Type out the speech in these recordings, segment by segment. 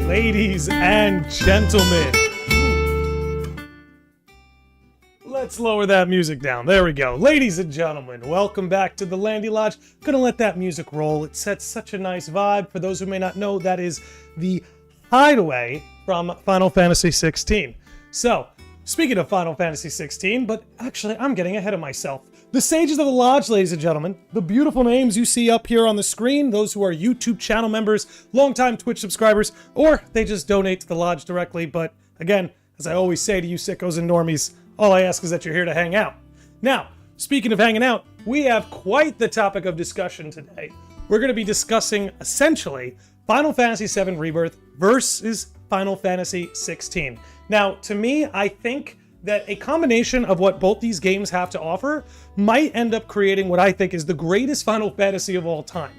Ladies and gentlemen, let's lower that music down. There we go. Ladies and gentlemen, welcome back to the Landy Lodge. Gonna let that music roll. It sets such a nice vibe. For those who may not know, that is the Hideaway from Final Fantasy XVI. So, speaking of Final Fantasy XVI, but actually I'm getting ahead of myself. The Sages of the Lodge, ladies and gentlemen, the beautiful names you see up here on the screen, those who are YouTube channel members, longtime Twitch subscribers, or they just donate to the Lodge directly. But again, as I always say to you sickos and normies, all I ask is that you're here to hang out. Now, speaking of hanging out, we have quite the topic of discussion today. We're going to be discussing, essentially, Final Fantasy VII Rebirth versus Final Fantasy XVI. Now, to me, I think that a combination of what both these games have to offer might end up creating what I think is the greatest Final Fantasy of all time.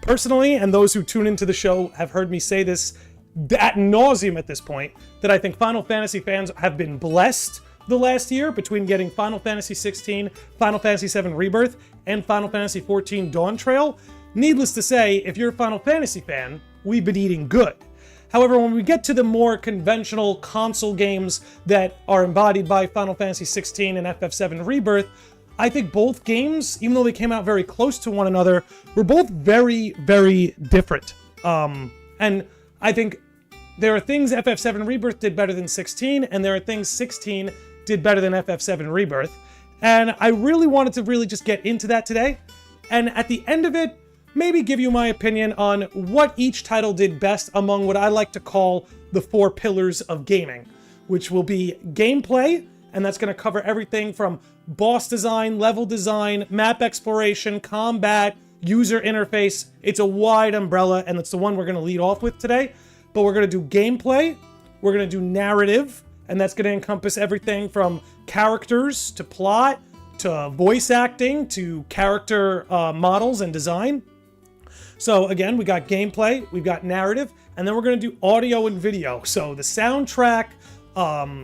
Personally, and those who tune into the show have heard me say this ad nauseum at this point, that I think Final Fantasy fans have been blessed the last year between getting Final Fantasy XVI, Final Fantasy VII Rebirth, and Final Fantasy XIV Dawn Trail. Needless to say, if you're a Final Fantasy fan, we've been eating good. However, when we get to the more conventional console games that are embodied by Final Fantasy XVI and FF7 Rebirth, I think both games, even though they came out very close to one another, were both very, very different. And I think there are things FF7 Rebirth did better than 16, and there are things 16 did better than FF7 Rebirth. And I really wanted to really just get into that today. And at the end of it, maybe give you my opinion on what each title did best among what I like to call the 4 pillars of gaming, which will be gameplay, and that's going to cover everything from boss design, level design, map exploration, combat, user interface. It's a wide umbrella, and it's the one we're going to lead off with today. But we're going to do gameplay, we're going to do narrative, and that's going to encompass everything from characters to plot to voice acting to character models and design. So again, we got gameplay, we've got narrative, and then we're going to do audio and video. So the soundtrack,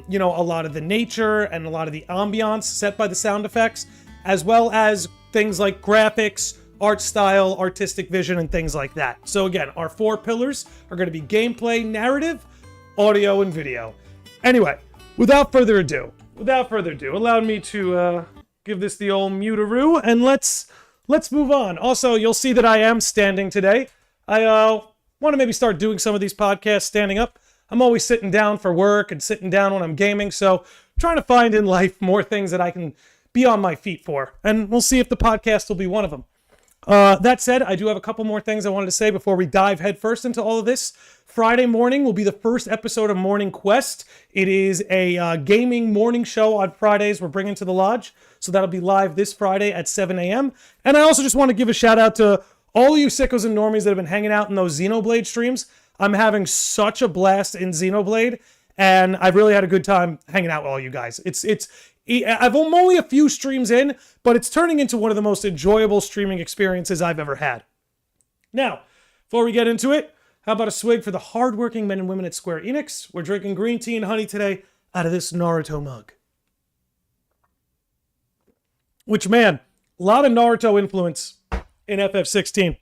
you know, a lot of the nature and a lot of the ambiance set by the sound effects, as well as things like graphics, art style, artistic vision, and things like that. So again, our 4 pillars are going to be gameplay, narrative, audio, and video. Anyway, without further ado, allow me to give this the old mutaroo, and let's move on. Also, you'll see that I am standing today. I want to maybe start doing some of these podcasts standing up. I'm always sitting down for work and sitting down when I'm gaming, so I'm trying to find in life more things that I can be on my feet for, and we'll see if the podcast will be one of them. That said, I do have a couple more things I wanted to say before we dive headfirst into all of this. Friday morning will be the first episode of Morning Quest. It is a gaming morning show on Fridays we're bringing to the lodge. So that'll be live this Friday at 7 a.m. And I also just want to give a shout out to all of you sickos and normies that have been hanging out in those Xenoblade streams. I'm having such a blast in Xenoblade, and I've really had a good time hanging out with all you guys. I'm only a few streams in, but it's turning into one of the most enjoyable streaming experiences I've ever had. Now, before we get into it, how about a swig for the hardworking men and women at Square Enix? We're drinking green tea and honey today out of this Naruto mug. Which, man, a lot of Naruto influence in FF16.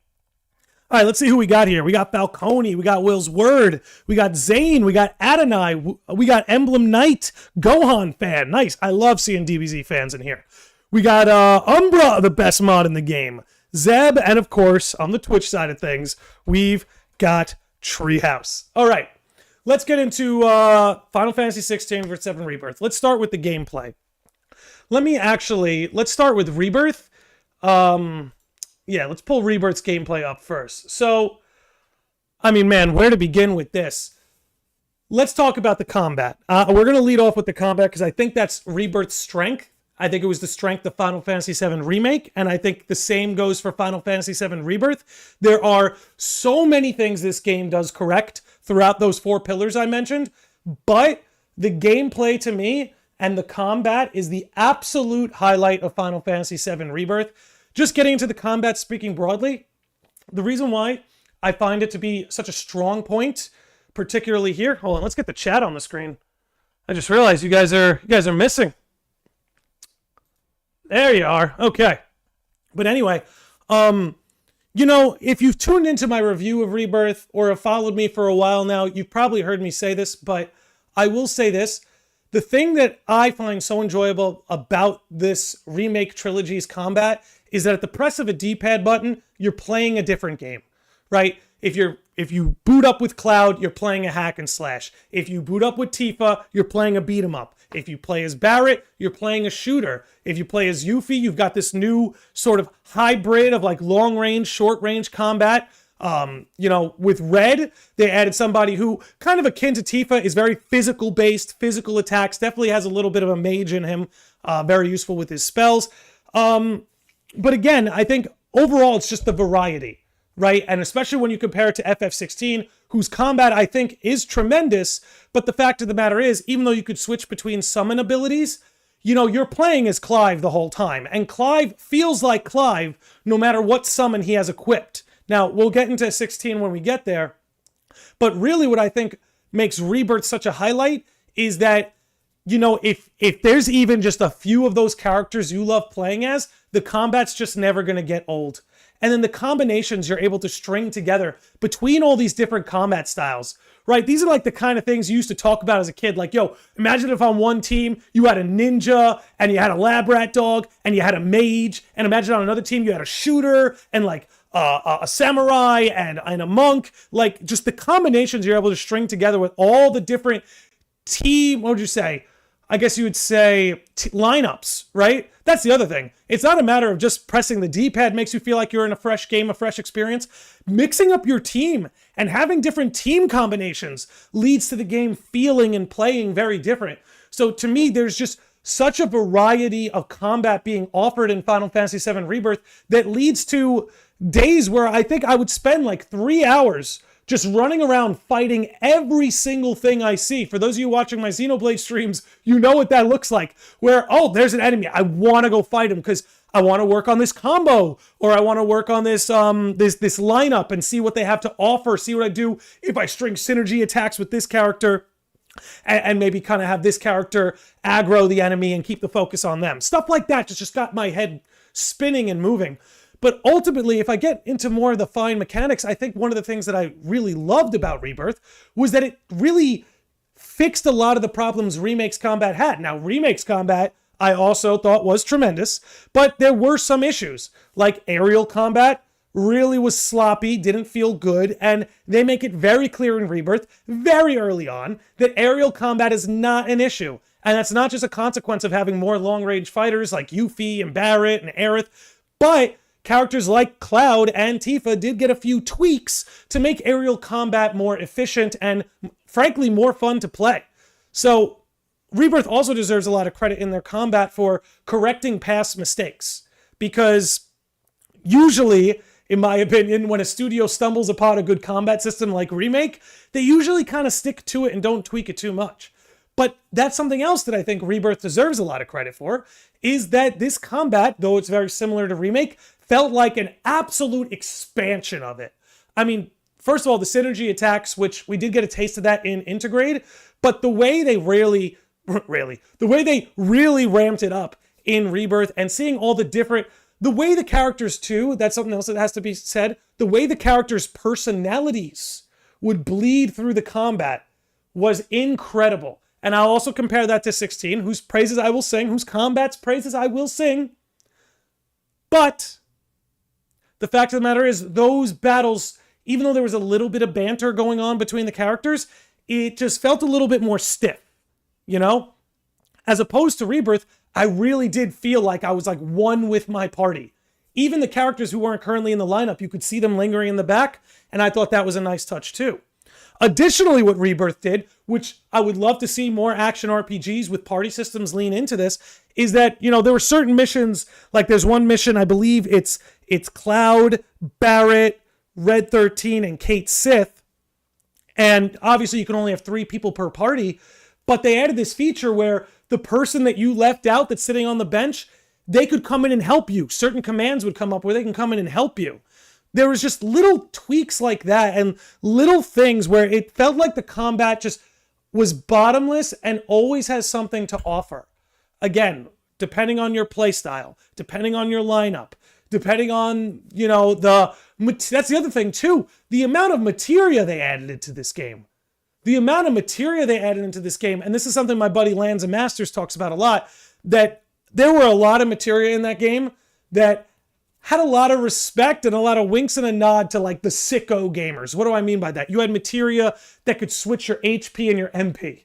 All right, let's see who we got here. We got Falcone, we got Will's Word, we got Zane, we got Adonai, we got Emblem Knight, Gohan fan. Nice. I love seeing DBZ fans in here. We got Umbra, the best mod in the game. Zeb, and of course, on the Twitch side of things, we've got Treehouse. All right, let's get into Final Fantasy 16 vs. 7 Rebirth. Let's start with the gameplay. Let's start with Rebirth. Yeah, let's pull Rebirth's gameplay up first. So, I mean, man, where to begin with this? Let's talk about the combat. We're going to lead off with the combat because I think that's Rebirth's strength. I think it was the strength of Final Fantasy VII Remake, and I think the same goes for Final Fantasy VII Rebirth. There are so many things this game does correct throughout those 4 pillars I mentioned, but the gameplay to me and the combat is the absolute highlight of Final Fantasy VII Rebirth. Just getting into the combat, speaking broadly, the reason why I find it to be such a strong point, particularly here. Hold on, let's get the chat on the screen. I just realized you guys are missing. There you are. Okay. But anyway, you know, if you've tuned into my review of Rebirth or have followed me for a while now, you've probably heard me say this, but I will say this. The thing that I find so enjoyable about this remake trilogy's combat is that at the press of a D-pad button, you're playing a different game, right? If you boot up with Cloud, you're playing a hack and slash. If you boot up with Tifa, you're playing a beat 'em up. If you play as Barrett, you're playing a shooter. If you play as Yuffie, you've got this new sort of hybrid of like long range, short range combat. You know, with Red, they added somebody who, kind of akin to Tifa, is very physical based, physical attacks, definitely has a little bit of a mage in him, very useful with his spells. But again, I think overall it's just the variety, right? And especially when you compare it to FF16, whose combat I think is tremendous, but the fact of the matter is, even though you could switch between summon abilities, you know, you're playing as Clive the whole time, and Clive feels like Clive no matter what summon he has equipped. Now, we'll get into 16 when we get there, but really what I think makes Rebirth such a highlight is that, you know, if there's even just a few of those characters you love playing as, the combat's just never going to get old. And then the combinations you're able to string together between all these different combat styles, right? These are like the kind of things you used to talk about as a kid. Like, yo, imagine if on one team you had a ninja and you had a lab rat dog and you had a mage, and imagine on another team you had a shooter and like a samurai and a monk. Like, just the combinations you're able to string together with all the different team, what would you say? I guess you would say lineups, right? That's the other thing. It's not a matter of just pressing the D-pad makes you feel like you're in a fresh game, a fresh experience. Mixing up your team and having different team combinations leads to the game feeling and playing very different. So to me, there's just such a variety of combat being offered in Final Fantasy VII Rebirth that leads to, days where I think I would spend like 3 hours just running around fighting every single thing I see. For those of you watching my Xenoblade streams, you know what that looks like. Where, oh, there's an enemy. I want to go fight him because I want to work on this combo, or I want to work on this this lineup and see what they have to offer, see what I do if I string synergy attacks with this character, and maybe kind of have this character aggro the enemy and keep the focus on them. Stuff like that just got my head spinning and moving. But ultimately, if I get into more of the fine mechanics, I think one of the things that I really loved about Rebirth was that it really fixed a lot of the problems Remake's combat had. Now, Remake's combat, I also thought was tremendous, but there were some issues. Like aerial combat really was sloppy, didn't feel good, and they make it very clear in Rebirth, very early on, that aerial combat is not an issue. And that's not just a consequence of having more long-range fighters like Yuffie and Barret and Aerith, but characters like Cloud and Tifa did get a few tweaks to make aerial combat more efficient and, frankly, more fun to play. So, Rebirth also deserves a lot of credit in their combat for correcting past mistakes. Because usually, in my opinion, when a studio stumbles upon a good combat system like Remake, they usually kind of stick to it and don't tweak it too much. But that's something else that I think Rebirth deserves a lot of credit for, is that this combat, though it's very similar to Remake, felt like an absolute expansion of it. I mean, first of all, the synergy attacks, which we did get a taste of that in Intergrade, but the way they really ramped it up in Rebirth, and seeing all the way the characters too, that's something else that has to be said, the way the characters' personalities would bleed through the combat was incredible. And I'll also compare that to 16, whose praises I will sing, whose combat's praises I will sing. But the fact of the matter is, those battles, even though there was a little bit of banter going on between the characters, it just felt a little bit more stiff, you know? As opposed to Rebirth, I really did feel like I was like one with my party. Even the characters who weren't currently in the lineup, you could see them lingering in the back, and I thought that was a nice touch too. Additionally, what Rebirth did, which I would love to see more action RPGs with party systems lean into this, is that, you know, there were certain missions, like there's one mission, I believe it's Cloud, Barret, Red 13, and Kate Sith. And obviously you can only have 3 people per party, but they added this feature where the person that you left out that's sitting on the bench, they could come in and help you. Certain commands would come up where they can come in and help you. There was just little tweaks like that and little things where it felt like the combat just was bottomless and always has something to offer. Again, depending on your playstyle, depending on your lineup, depending on, you know, that's the other thing too, the amount of materia they added into this game. The amount of materia they added into this game, and this is something my buddy Lands and Masters talks about a lot, that there were a lot of materia in that game that had a lot of respect and a lot of winks and a nod to like the sicko gamers. What do I mean by that? You had materia that could switch your HP and your MP.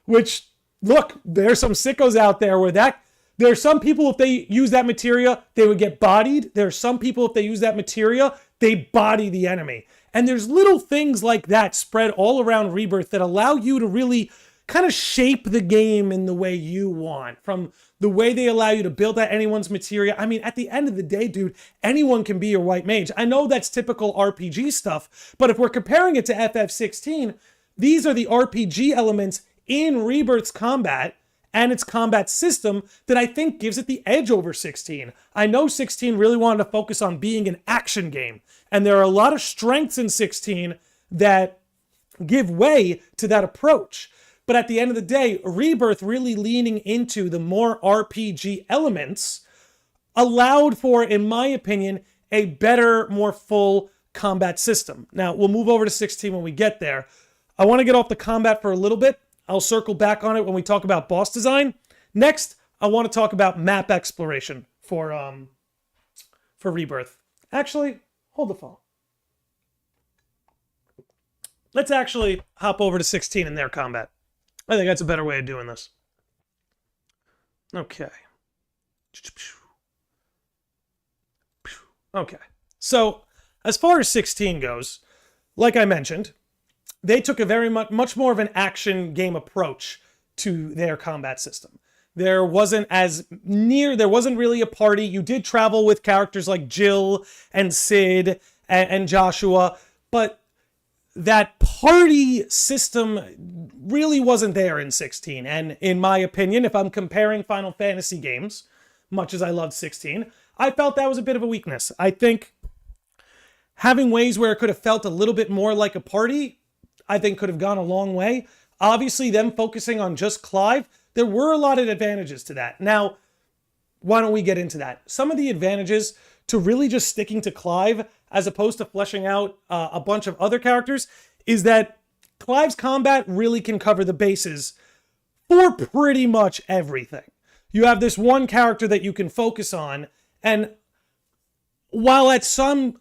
Which, look, there's some sickos out there where there are some people, if they use that materia, they would get bodied. There are some people, if they use that materia, they body the enemy. And there's little things like that spread all around Rebirth that allow you to really kind of shape the game in the way you want. From the way they allow you to build out anyone's materia. I mean, at the end of the day, dude, anyone can be your white mage. I know that's typical RPG stuff, but if we're comparing it to FF16, these are the RPG elements in Rebirth's combat and its combat system that I think gives it the edge over 16. I know 16 really wanted to focus on being an action game, and there are a lot of strengths in 16 that give way to that approach. But at the end of the day, Rebirth really leaning into the more RPG elements allowed for, in my opinion, a better, more full combat system. Now, we'll move over to 16 when we get there. I want to get off the combat for a little bit. I'll circle back on it when we talk about boss design. Next, I want to talk about map exploration for Rebirth. Actually, hold the phone. Let's actually hop over to 16 in their combat. I think that's a better way of doing this. Okay. Okay. So, as far as 16 goes, like I mentioned, they took a very much more of an action game approach to their combat system. There wasn't really a party. You did travel with characters like Jill and Sid and Joshua, but that party system really wasn't there in 16. And in my opinion, if I'm comparing Final Fantasy games, much as I loved 16, I felt that was a bit of a weakness. I think having ways where it could have felt a little bit more like a party, I think could have gone a long way. Obviously, them focusing on just Clive, there were a lot of advantages to that. Now, why don't we get into that? Some of the advantages to really just sticking to Clive as opposed to fleshing out a bunch of other characters is that Clive's combat really can cover the bases for pretty much everything. You have this one character that you can focus on, and while at some,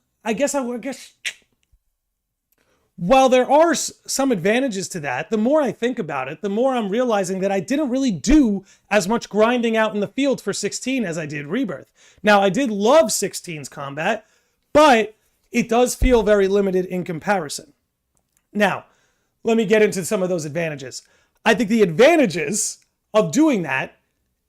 while there are some advantages to that, the more I think about it, the more I'm realizing that I didn't really do as much grinding out in the field for 16 as I did Rebirth. Now, I did love 16's combat, but it does feel very limited in comparison. Now, let me get into some of those advantages. I think the advantages of doing that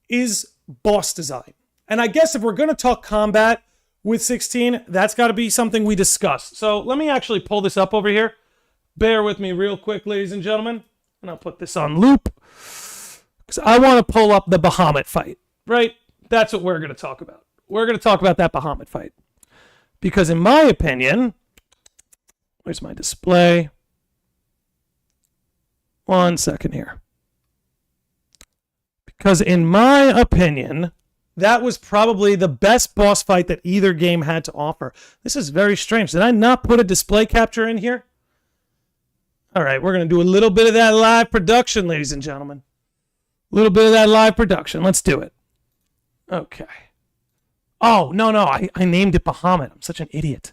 is boss design. And I guess if we're going to talk combat with 16, that's got to be something we discuss. So let me actually pull this up over here. Bear with me real quick, ladies and gentlemen. And I'll put this on loop, because I want to pull up the Bahamut fight, right? That's what we're going to talk about. We're going to talk about that Bahamut fight. Because in my opinion, where's my display? 1 second here. Because in my opinion, that was probably the best boss fight that either game had to offer. This is very strange. Did I not put a display capture in here? All right, we're going to do a little bit of that live production, ladies and gentlemen. A little bit of that live production. Let's do it. Okay. Oh, no. I named it Bahamut. I'm such an idiot.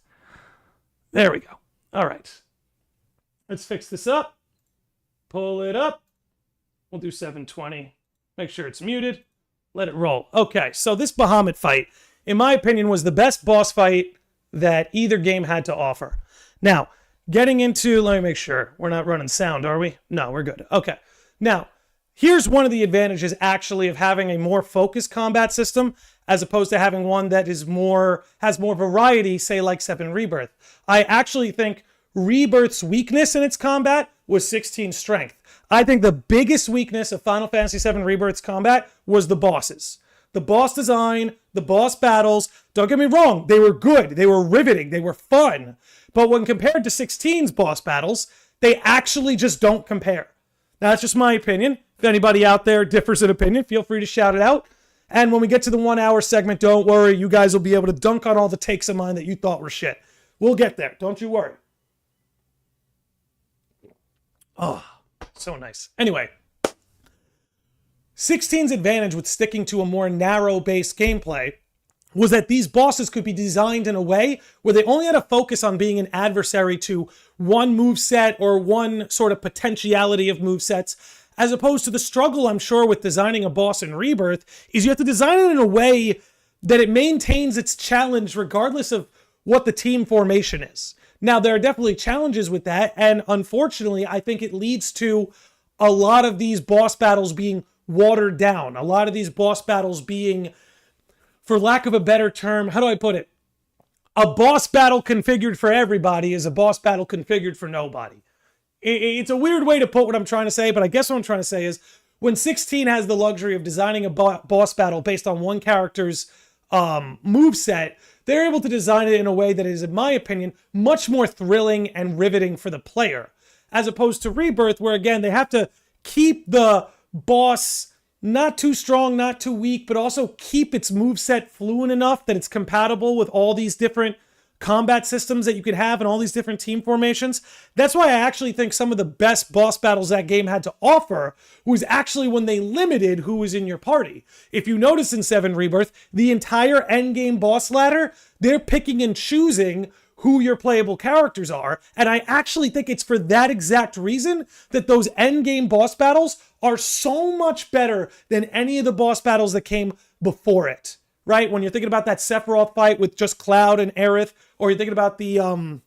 There we go. All right. Let's fix this up. Pull it up. We'll do 720. Make sure it's muted. Let it roll. Okay, so this Bahamut fight, in my opinion, was the best boss fight that either game had to offer. Now, getting into, let me make sure. We're not running sound, are we? No, we're good. Okay. Now, here's one of the advantages, actually, of having a more focused combat system as opposed to having one that has more variety, say like 7 Rebirth. I actually think Rebirth's weakness in its combat was 16's strength. I think the biggest weakness of Final Fantasy VII Rebirth's combat was the bosses. The boss design, the boss battles, don't get me wrong, they were good, they were riveting, they were fun. But when compared to 16's boss battles, they actually just don't compare. Now, that's just my opinion. If anybody out there differs in opinion, feel free to shout it out. And when we get to the 1 hour segment, don't worry, you guys will be able to dunk on all the takes of mine that you thought were shit. We'll get there, don't you worry. Oh, so nice. Anyway, 16's advantage with sticking to a more narrow-based gameplay was that these bosses could be designed in a way where they only had to focus on being an adversary to one moveset or one sort of potentiality of movesets, as opposed to the struggle, I'm sure, with designing a boss in Rebirth, is you have to design it in a way that it maintains its challenge regardless of what the team formation is. Now, there are definitely challenges with that, and unfortunately, I think it leads to a lot of these boss battles being watered down. A lot of these boss battles being, for lack of a better term, how do I put it? A boss battle configured for everybody is a boss battle configured for nobody. It's a weird way to put what I'm trying to say, but I guess what I'm trying to say is when 16 has the luxury of designing a boss battle based on one character's moveset, they're able to design it in a way that is, in my opinion, much more thrilling and riveting for the player. As opposed to Rebirth, where again, they have to keep the boss not too strong, not too weak, but also keep its moveset fluid enough that it's compatible with all these different combat systems that you could have and all these different team formations. That's why I actually think some of the best boss battles that game had to offer was actually when they limited who was in your party. If you notice in 7 Rebirth, the entire endgame boss ladder, they're picking and choosing who your playable characters are, and I actually think it's for that exact reason that those endgame boss battles are so much better than any of the boss battles that came before it. Right? When you're thinking about that Sephiroth fight with just Cloud and Aerith, or you're thinking about the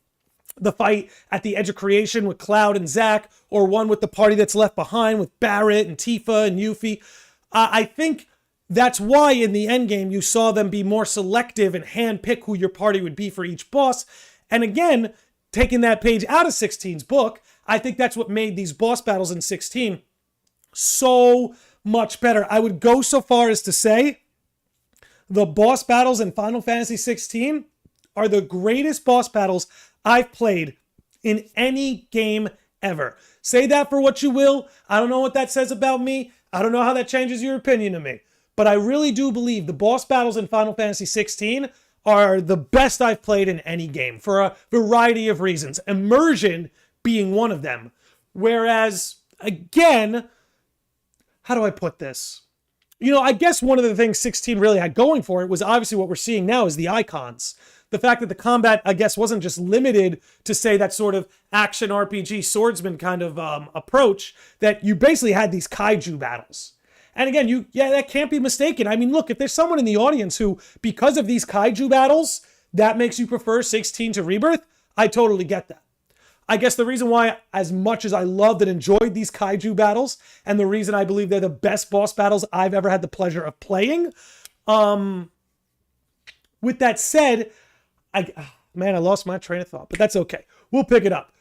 fight at the Edge of Creation with Cloud and Zack, or one with the party that's left behind with Barrett and Tifa and Yuffie. I think that's why in the end game you saw them be more selective and handpick who your party would be for each boss. And again, taking that page out of 16's book, I think that's what made these boss battles in 16 so much better. I would go so far as to say the boss battles in Final Fantasy 16 are the greatest boss battles I've played in any game ever. Say that for what you will. I don't know what that says about me. I don't know how that changes your opinion of me. But I really do believe the boss battles in Final Fantasy 16 are the best I've played in any game for a variety of reasons. Immersion being one of them. Whereas, again, how do I put this? You know, I guess one of the things 16 really had going for it was obviously what we're seeing now is the icons. The fact that the combat, I guess, wasn't just limited to, say, that sort of action RPG swordsman kind of approach, that you basically had these kaiju battles. And again, that can't be mistaken. I mean, look, if there's someone in the audience who, because of these kaiju battles, that makes you prefer 16 to Rebirth, I totally get that. I guess the reason why, as much as I loved and enjoyed these kaiju battles, and the reason I believe they're the best boss battles I've ever had the pleasure of playing, with that said, I lost my train of thought, but that's okay. We'll pick it up.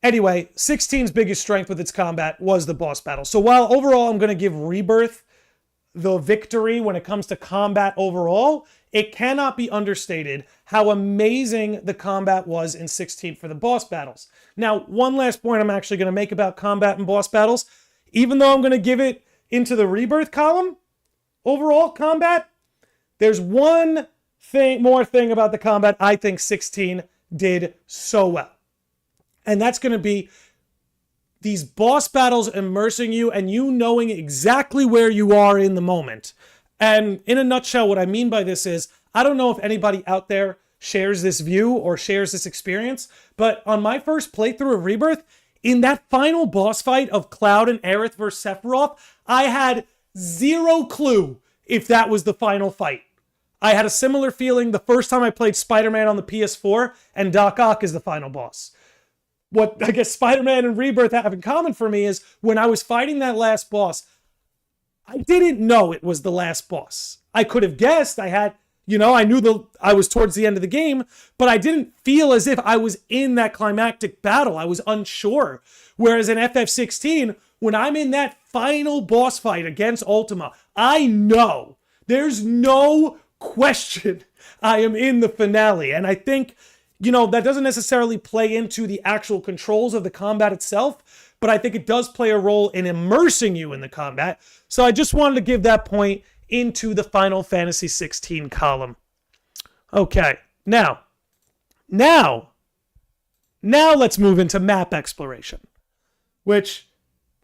Anyway, 16's biggest strength with its combat was the boss battle. So while overall I'm going to give Rebirth the victory when it comes to combat overall, it cannot be understated how amazing the combat was in 16 for the boss battles. Now, one last point I'm actually going to make about combat and boss battles. Even though I'm going to give it into the Rebirth column, overall combat, there's one more thing about the combat I think 16 did so well. And that's going to be these boss battles immersing you and you knowing exactly where you are in the moment. And in a nutshell, what I mean by this is, I don't know if anybody out there shares this view or shares this experience, but on my first playthrough of Rebirth, in that final boss fight of Cloud and Aerith versus Sephiroth, I had zero clue if that was the final fight. I had a similar feeling the first time I played Spider-Man on the PS4, and Doc Ock is the final boss. What I guess Spider-Man and Rebirth have in common for me is when I was fighting that last boss, I didn't know it was the last boss. I could have guessed. I knew I was towards the end of the game, but I didn't feel as if I was in that climactic battle. I was unsure. Whereas in FF16, when I'm in that final boss fight against Ultima, I know there's no question I am in the finale. And I think, that doesn't necessarily play into the actual controls of the combat itself, but I think it does play a role in immersing you in the combat. So I just wanted to give that point into the Final Fantasy 16 column. Okay, now let's move into map exploration, which,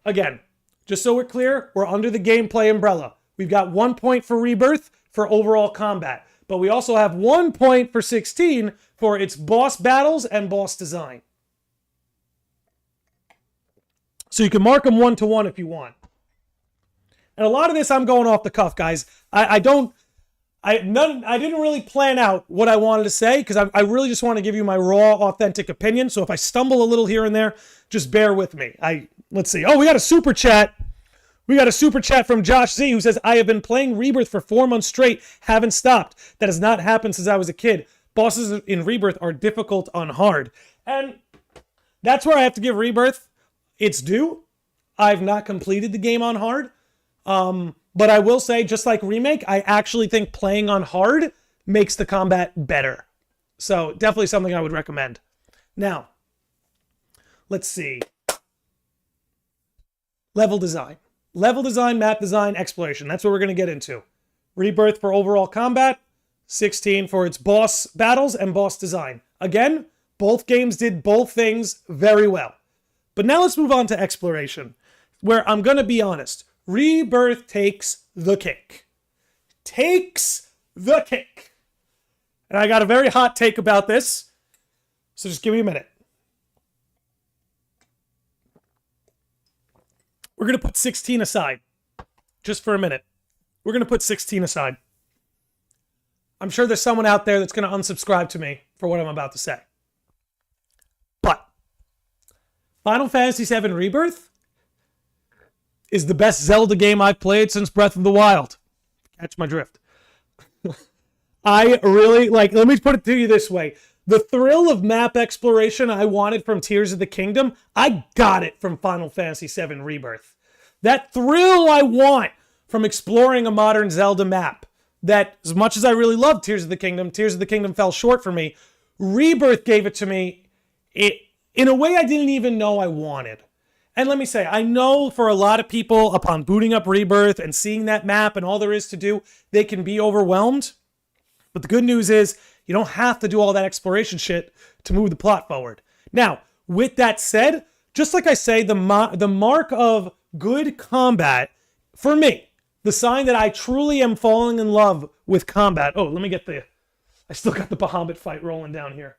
again, just so we're clear, we're under the gameplay umbrella. We've got 1 point for Rebirth for overall combat, but we also have 1 point for 16 for its boss battles and boss design. So you can mark them 1-to-1 if you want. And a lot of this I'm going off the cuff, guys. I didn't really plan out what I wanted to say because I really just want to give you my raw, authentic opinion. So if I stumble a little here and there, just bear with me. Let's see. Oh, we got a super chat. We got a super chat from Josh Z who says, I have been playing Rebirth for 4 months straight, haven't stopped. That has not happened since I was a kid. Bosses in Rebirth are difficult on hard. And that's where I have to give Rebirth its due. I've not completed the game on hard. But I will say, just like Remake, I actually think playing on hard makes the combat better. So definitely something I would recommend. Now, let's see. Level design. Level design, map design, exploration. That's what we're going to get into. Rebirth for overall combat. 16 for its boss battles and boss design. Again, both games did both things very well. But now let's move on to exploration, where I'm going to be honest. Rebirth takes the cake. Takes the cake. And I got a very hot take about this, so just give me a minute. We're going to put 16 aside, just for a minute. We're going to put 16 aside. I'm sure there's someone out there that's going to unsubscribe to me for what I'm about to say. But Final Fantasy VII Rebirth is the best Zelda game I've played since Breath of the Wild. Catch my drift. I really, like, let me put it to you this way. The thrill of map exploration I wanted from Tears of the Kingdom, I got it from Final Fantasy VII Rebirth. That thrill I want from exploring a modern Zelda map, that as much as I really loved Tears of the Kingdom fell short for me. Rebirth gave it to me in a way I didn't even know I wanted. And let me say, I know for a lot of people, upon booting up Rebirth and seeing that map and all there is to do, they can be overwhelmed. But the good news is, you don't have to do all that exploration shit to move the plot forward. Now, with that said, just like I say, the mark of good combat, for me, the sign that I truly am falling in love with combat. Oh, let me get I still got the Bahamut fight rolling down here.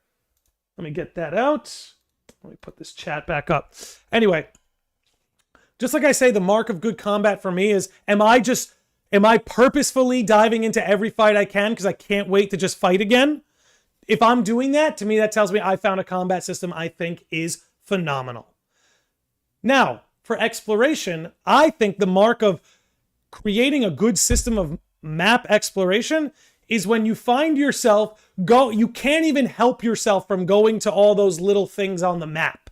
Let me get that out. Let me put this chat back up. Anyway, just like I say, the mark of good combat for me is, am I purposefully diving into every fight I can because I can't wait to just fight again? If I'm doing that, to me, that tells me I found a combat system I think is phenomenal. Now, for exploration, I think the mark of creating a good system of map exploration is when you find yourself, you can't even help yourself from going to all those little things on the map.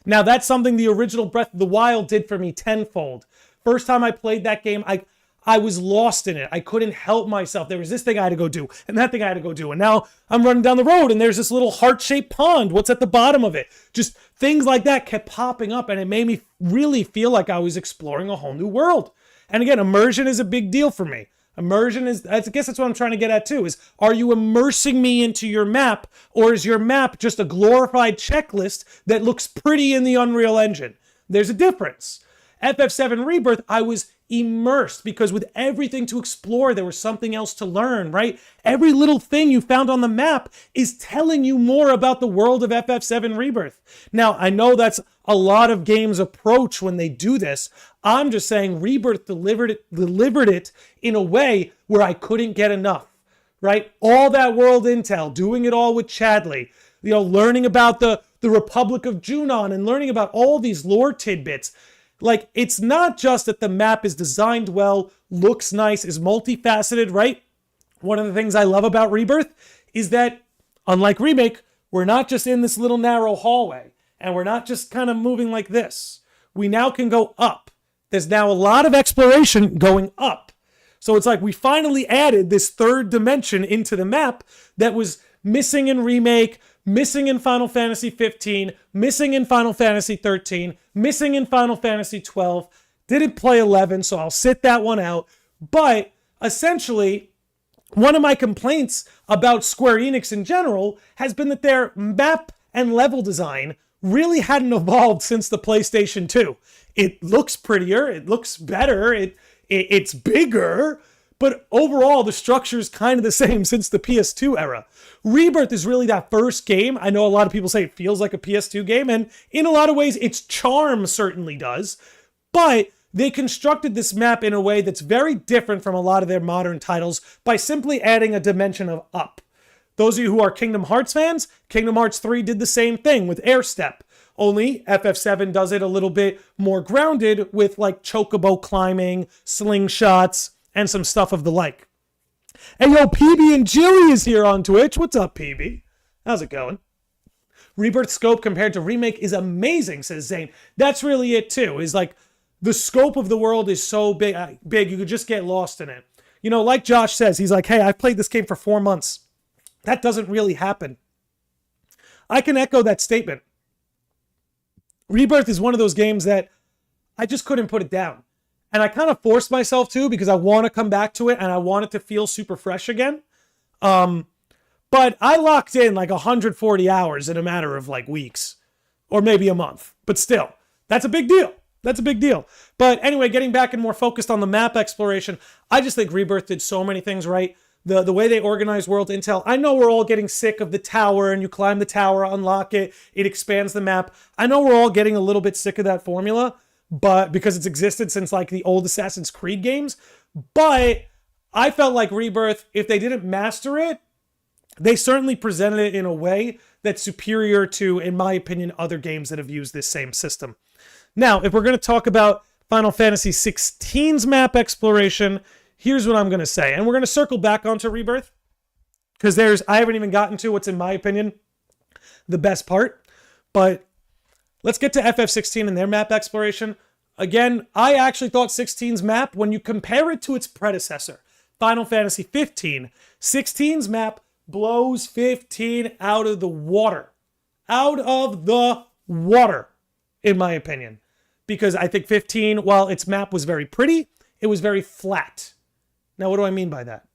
Now, that's something the original Breath of the Wild did for me tenfold. First time I played that game, I was lost in it. I couldn't help myself. There was this thing I had to go do, and that thing I had to go do. And now I'm running down the road, and there's this little heart-shaped pond. What's at the bottom of it? Just things like that kept popping up, and it made me really feel like I was exploring a whole new world. And again, immersion is a big deal for me. Immersion is, I guess that's what I'm trying to get at too, is are you immersing me into your map, or is your map just a glorified checklist that looks pretty in the Unreal Engine? There's a difference. FF7 Rebirth, I was immersed because with everything to explore, there was something else to learn, right? Every little thing you found on the map is telling you more about the world of FF7 Rebirth. Now, I know that's a lot of games' approach when they do this. I'm just saying Rebirth delivered it in a way where I couldn't get enough, right? All that world intel, doing it all with Chadley, learning about the Republic of Junon and learning about all these lore tidbits. Like, it's not just that the map is designed well, looks nice, is multifaceted, right? One of the things I love about Rebirth is that, unlike Remake, we're not just in this little narrow hallway, and we're not just kind of moving like this. We now can go up. There's now a lot of exploration going up. So it's like we finally added this third dimension into the map that was missing in Remake, missing in Final Fantasy 15, missing in Final Fantasy 13, missing in Final Fantasy 12. Didn't play 11, so I'll sit that one out. But essentially, one of my complaints about Square Enix in general has been that their map and level design really hadn't evolved since the PlayStation 2. It looks prettier, it looks better, it's bigger, but overall the structure is kind of the same since the PS2 era. Rebirth is really that first game. I know a lot of people say it feels like a PS2 game, and in a lot of ways its charm certainly does, but they constructed this map in a way that's very different from a lot of their modern titles by simply adding a dimension of up. Those of you who are Kingdom Hearts fans, Kingdom Hearts 3 did the same thing with Air Step. Only FF7 does it a little bit more grounded with like chocobo climbing, slingshots, and some stuff of the like. And yo, PB and Jilly is here on Twitch. What's up, PB? How's it going? Rebirth scope compared to Remake is amazing, says Zane. That's really it too, is like the scope of the world is so big you could just get lost in it. Like Josh says, he's like, hey, I've played this game for 4 months. That doesn't really happen. I can echo that statement. Rebirth is one of those games that I just couldn't put it down. And I kind of forced myself to because I want to come back to it and I want it to feel super fresh again. But I locked in like 140 hours in a matter of like weeks or maybe a month. But still, that's a big deal. That's a big deal. But anyway, getting back and more focused on the map exploration, I just think Rebirth did so many things right. The way they organize world intel. I know we're all getting sick of the tower and you climb the tower, unlock it, it expands the map. I know we're all getting a little bit sick of that formula, but because it's existed since like the old Assassin's Creed games. But I felt like Rebirth, if they didn't master it, they certainly presented it in a way that's superior to, in my opinion, other games that have used this same system. Now, if we're going to talk about Final Fantasy XVI's map exploration, here's what I'm going to say. And we're going to circle back onto Rebirth, because I haven't even gotten to what's, in my opinion, the best part. But let's get to FF16 and their map exploration. Again, I actually thought 16's map, when you compare it to its predecessor, Final Fantasy 15, 16's map blows 15 out of the water. Out of the water, in my opinion. Because I think 15, while its map was very pretty, it was very flat. Now, what do I mean by that?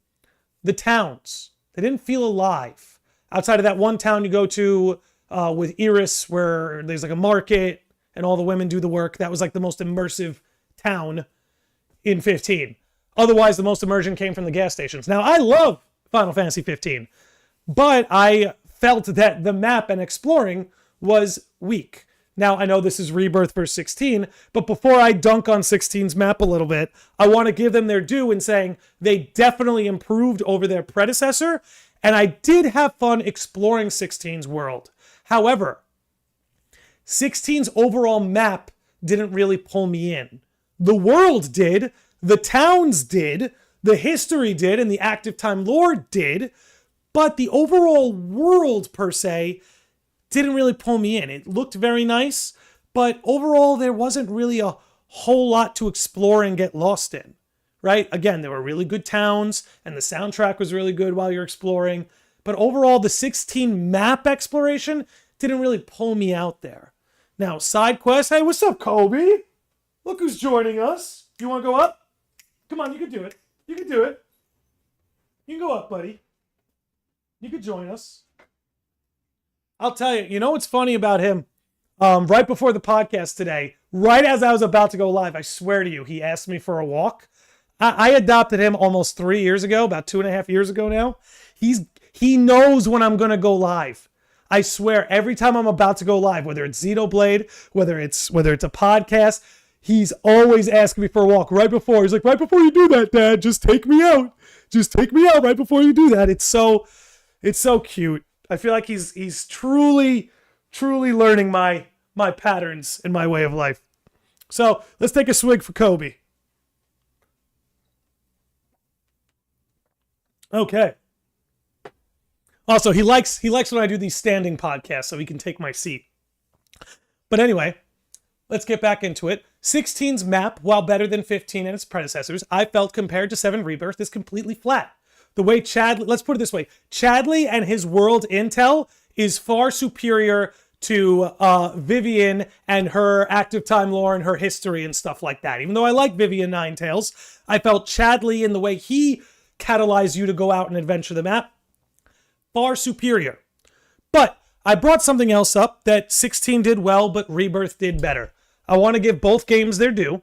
The towns, they didn't feel alive. Outside of that one town you go to with Iris, where there's like a market and all the women do the work. That was like the most immersive town in 15. Otherwise, the most immersion came from the gas stations. Now, I love Final Fantasy 15, but I felt that the map and exploring was weak. Now, I know this is Rebirth versus 16, but before I dunk on 16's map a little bit, I want to give them their due in saying they definitely improved over their predecessor, and I did have fun exploring 16's world. However, 16's overall map didn't really pull me in. The world did, the towns did, the history did, and the active time lore did, but the overall world, per se, didn't really pull me in. It looked very nice, but overall there wasn't really a whole lot to explore and get lost in, right? Again, there were really good towns, and the soundtrack was really good while you're exploring, but overall the 16 map exploration didn't really pull me out there. Now, side quest. Hey, what's up, Kobe? Look who's joining us. You want to go up? Come on, you can do it. You can do it. You can go up, buddy. You can join us. I'll tell you, you know what's funny about him? Right before the podcast today, right as I was about to go live, I swear to you, he asked me for a walk. I adopted him almost 3 years ago, about 2.5 years ago now. He knows when I'm going to go live. I swear, every time I'm about to go live, whether it's Xenoblade, whether it's a podcast, he's always asking me for a walk right before. He's like, right before you do that, Dad, just take me out. Just take me out right before you do that. It's so cute. I feel like he's truly learning my patterns and my way of life. So let's take a swig for Kobe. Okay. Also, he likes when I do these standing podcasts, so he can take my seat. But anyway, let's get back into it. 16's map, while better than 15 and its predecessors, I felt compared to 7 Rebirth is completely flat. The way let's put it this way, Chadley and his world intel is far superior to Vivian and her active time lore and her history and stuff like that. Even though I like Vivian Ninetales, I felt Chadley in the way he catalyzed you to go out and adventure the map, far superior. But I brought something else up that 16 did well, but Rebirth did better. I want to give both games their due.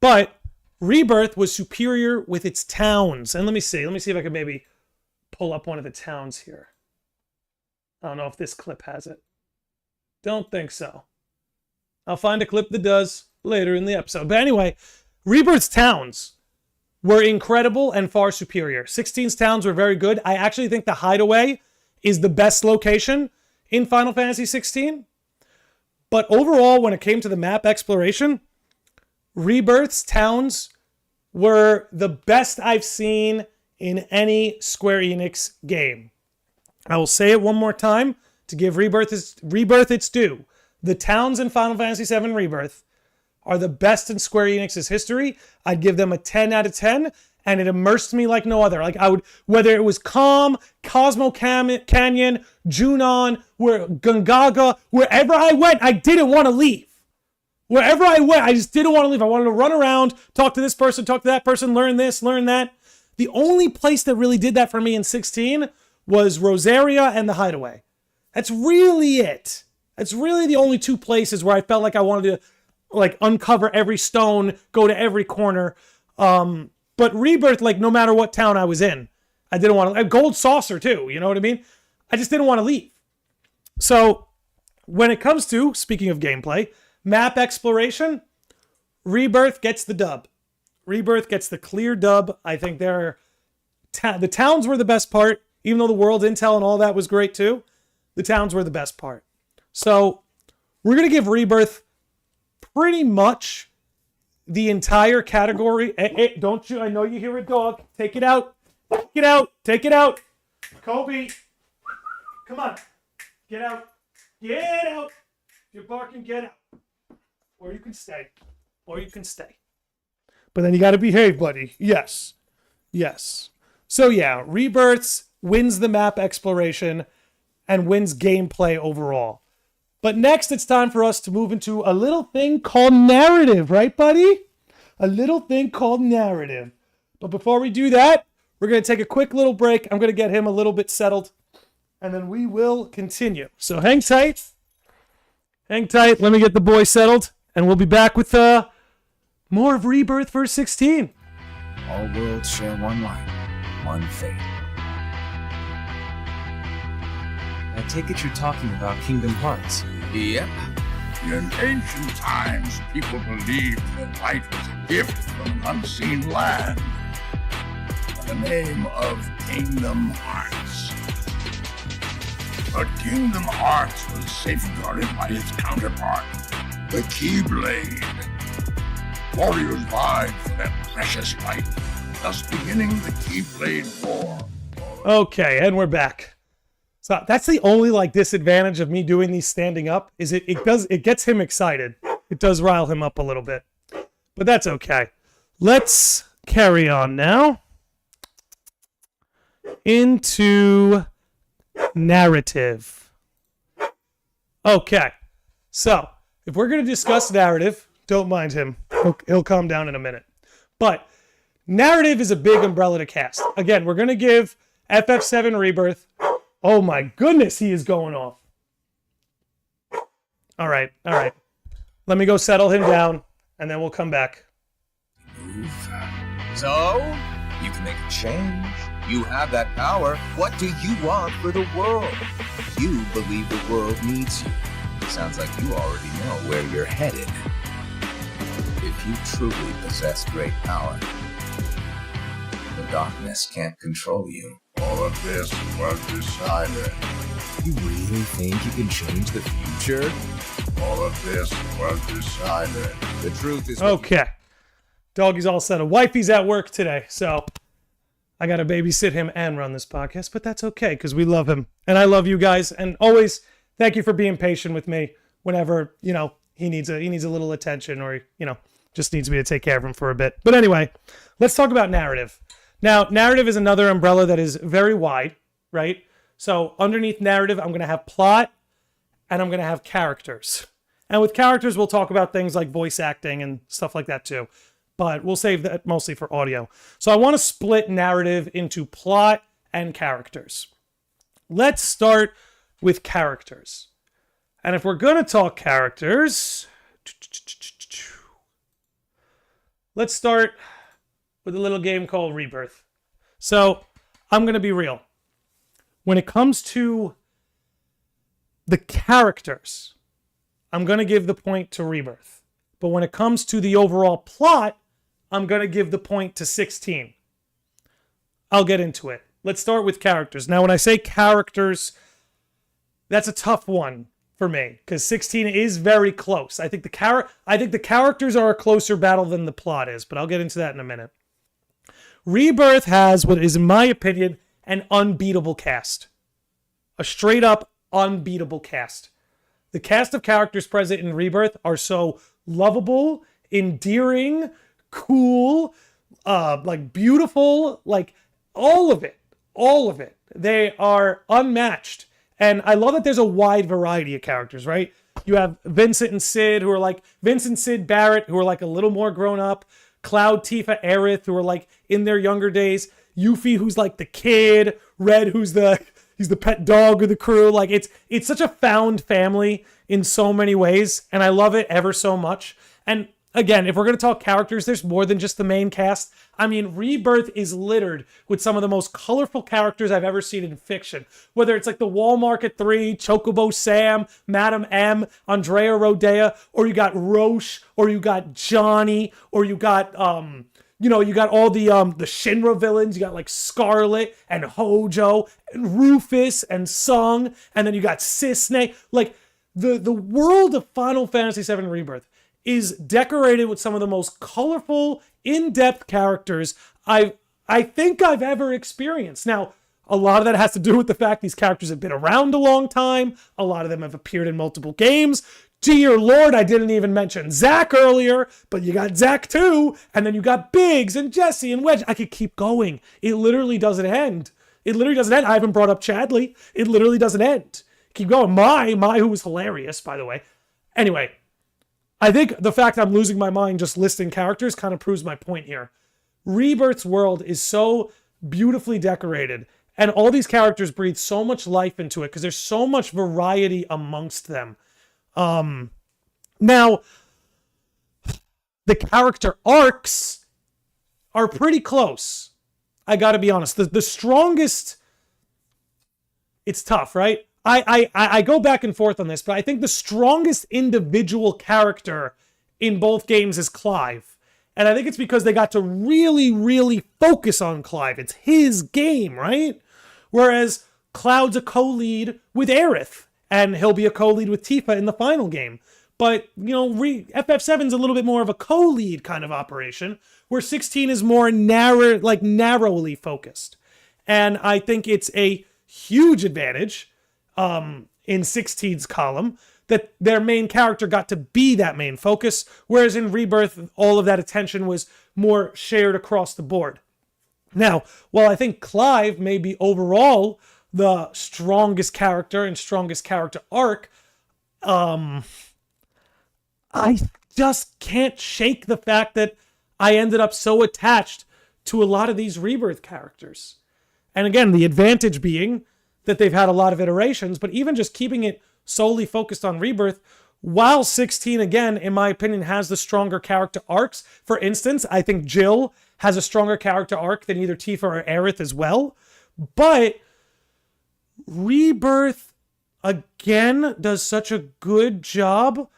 But Rebirth was superior with its towns. And let me see if I can maybe pull up one of the towns here. I don't know if this clip has it. Don't think so. I'll find a clip that does later in the episode. But anyway, Rebirth's towns were incredible and far superior. 16's towns were very good. I actually think the Hideaway is the best location in Final Fantasy 16. But overall, when it came to the map exploration, Rebirth's towns were the best I've seen in any Square Enix game. I will say it one more time to give Rebirth its due. The towns in Final Fantasy VII Rebirth are the best in Square Enix's history. I'd give them a 10 out of 10, and it immersed me like no other. Like I would, whether it was Calm, Cosmo Canyon, Junon, Gungaga, wherever I went, I didn't want to leave. Wherever I went, I just didn't want to leave. I wanted to run around, talk to this person, talk to that person, learn this, learn that. The only place that really did that for me in 16 was Rosaria and the Hideaway. That's really it. That's really the only two places where I felt like I wanted to uncover every stone, go to every corner. But Rebirth, no matter what town I was in, I didn't want to. Gold Saucer too, you know what I mean? I just didn't want to leave. So when it comes to, speaking of gameplay, map exploration, Rebirth gets the dub. Rebirth gets the clear dub. I think the towns were the best part, even though the world intel and all that was great too. The towns were the best part. So we're going to give Rebirth pretty much the entire category. Hey, don't you? I know you hear a dog. Take it out. Take it out. Take it out. Kobe, come on. Get out. Get out. If you're barking, get out. Or you can stay. Or you can stay. But then you got to behave, buddy. Yes. Yes. So yeah, Rebirths wins the map exploration and wins gameplay overall. But next, it's time for us to move into a little thing called narrative, right, buddy? A little thing called narrative. But before we do that, we're going to take a quick little break. I'm going to get him a little bit settled, and then we will continue. So hang tight. Hang tight. Let me get the boy settled, and we'll be back with more of Rebirth verse 16. All worlds share one light, one fate. I take it you're talking about Kingdom Hearts. Yep. In ancient times, people believed that light was a gift from an unseen land. By the name of Kingdom Hearts. But Kingdom Hearts was safeguarded by its counterpart, the Keyblade. Warriors vied for that precious light, thus beginning the Keyblade War. Okay, and we're back. So that's the only disadvantage of me doing these standing up is it gets him excited. It does rile him up a little bit. But that's okay. Let's carry on now into narrative. Okay. So, if we're going to discuss narrative, don't mind him. He'll calm down in a minute. But narrative is a big umbrella to cast. Again, we're going to give FF7 Rebirth. Oh my goodness, he is going off. All right. Let me go settle him down, and then we'll come back. So, you can make a change. You have that power. What do you want for the world? You believe the world needs you. Sounds like you already know where you're headed. If you truly possess great power, the darkness can't control you. All of this was decided. You really think you can change the future? All of this was decided. The truth is... Okay. Doggy's all set. Wifey's at work today, so I got to babysit him and run this podcast, but that's okay because we love him. And I love you guys. And always, thank you for being patient with me whenever, he needs a little attention or, just needs me to take care of him for a bit. But anyway, let's talk about narrative. Now, narrative is another umbrella that is very wide, right? So underneath narrative, I'm going to have plot and I'm going to have characters. And with characters, we'll talk about things like voice acting and stuff like that too. But we'll save that mostly for audio. So I want to split narrative into plot and characters. Let's start with characters. And if we're going to talk characters, let's start with a little game called Rebirth. So I'm going to be real. When it comes to the characters, I'm going to give the point to Rebirth. But when it comes to the overall plot, I'm going to give the point to 16. I'll get into it. Let's start with characters. Now, when I say characters, that's a tough one for me because 16 is very close. I think the characters are a closer battle than the plot is, but I'll get into that in a minute. Rebirth has what is, in my opinion, an unbeatable cast. A straight up unbeatable cast. The cast of characters present in Rebirth are so lovable, endearing, cool, beautiful, all of it. They are unmatched. And I love that there's a wide variety of characters, right? You have Vincent and Sid, who are Vincent, Sid, Barrett, who are a little more grown up. Cloud, Tifa, Aerith, who are in their younger days. Yuffie, who's the kid. Red, who's he's the pet dog of the crew. It's such a found family in so many ways, and I love it ever so much. And again, if we're going to talk characters, there's more than just the main cast. I mean, Rebirth is littered with some of the most colorful characters I've ever seen in fiction. Whether it's the Walmart at 3, Chocobo Sam, Madam M, Andrea Rodea, or you got Roche, or you got Johnny, or you got you got all the Shinra villains. You got Scarlet and Hojo and Rufus and Sung, and then you got Cisne. The world of Final Fantasy VII Rebirth is decorated with some of the most colorful, in-depth characters I think I've ever experienced. Now, a lot of that has to do with the fact these characters have been around a long time. A lot of them have appeared in multiple games. Dear Lord, I didn't even mention Zack earlier, but you got Zack too, and then you got Biggs and Jesse and Wedge. I could keep going. It literally doesn't end. It literally doesn't end. I haven't brought up Chadley. It literally doesn't end. Keep going. My, who was hilarious, by the way. Anyway, I think the fact I'm losing my mind just listing characters kind of proves my point here. Rebirth's world is so beautifully decorated, and all these characters breathe so much life into it because there's so much variety amongst them. Now, the character arcs are pretty close. I gotta be honest. The strongest... It's tough, right? I go back and forth on this, but I think the strongest individual character in both games is Clive. And I think it's because they got to really, really focus on Clive. It's his game, right? Whereas Cloud's a co-lead with Aerith, and he'll be a co-lead with Tifa in the final game. But, you know, FF7's a little bit more of a co-lead kind of operation, where 16 is more narrowly focused. And I think it's a huge advantage in 16's column that their main character got to be that main focus, whereas in Rebirth, all of that attention was more shared across the board. Now, while I think Clive may be overall the strongest character and strongest character arc, I just can't shake the fact that I ended up so attached to a lot of these Rebirth characters. And again, the advantage being that they've had a lot of iterations, but even just keeping it solely focused on Rebirth, while 16, again, in my opinion, has the stronger character arcs. For instance, I think Jill has a stronger character arc than either Tifa or Aerith as well. But Rebirth, again, does such a good job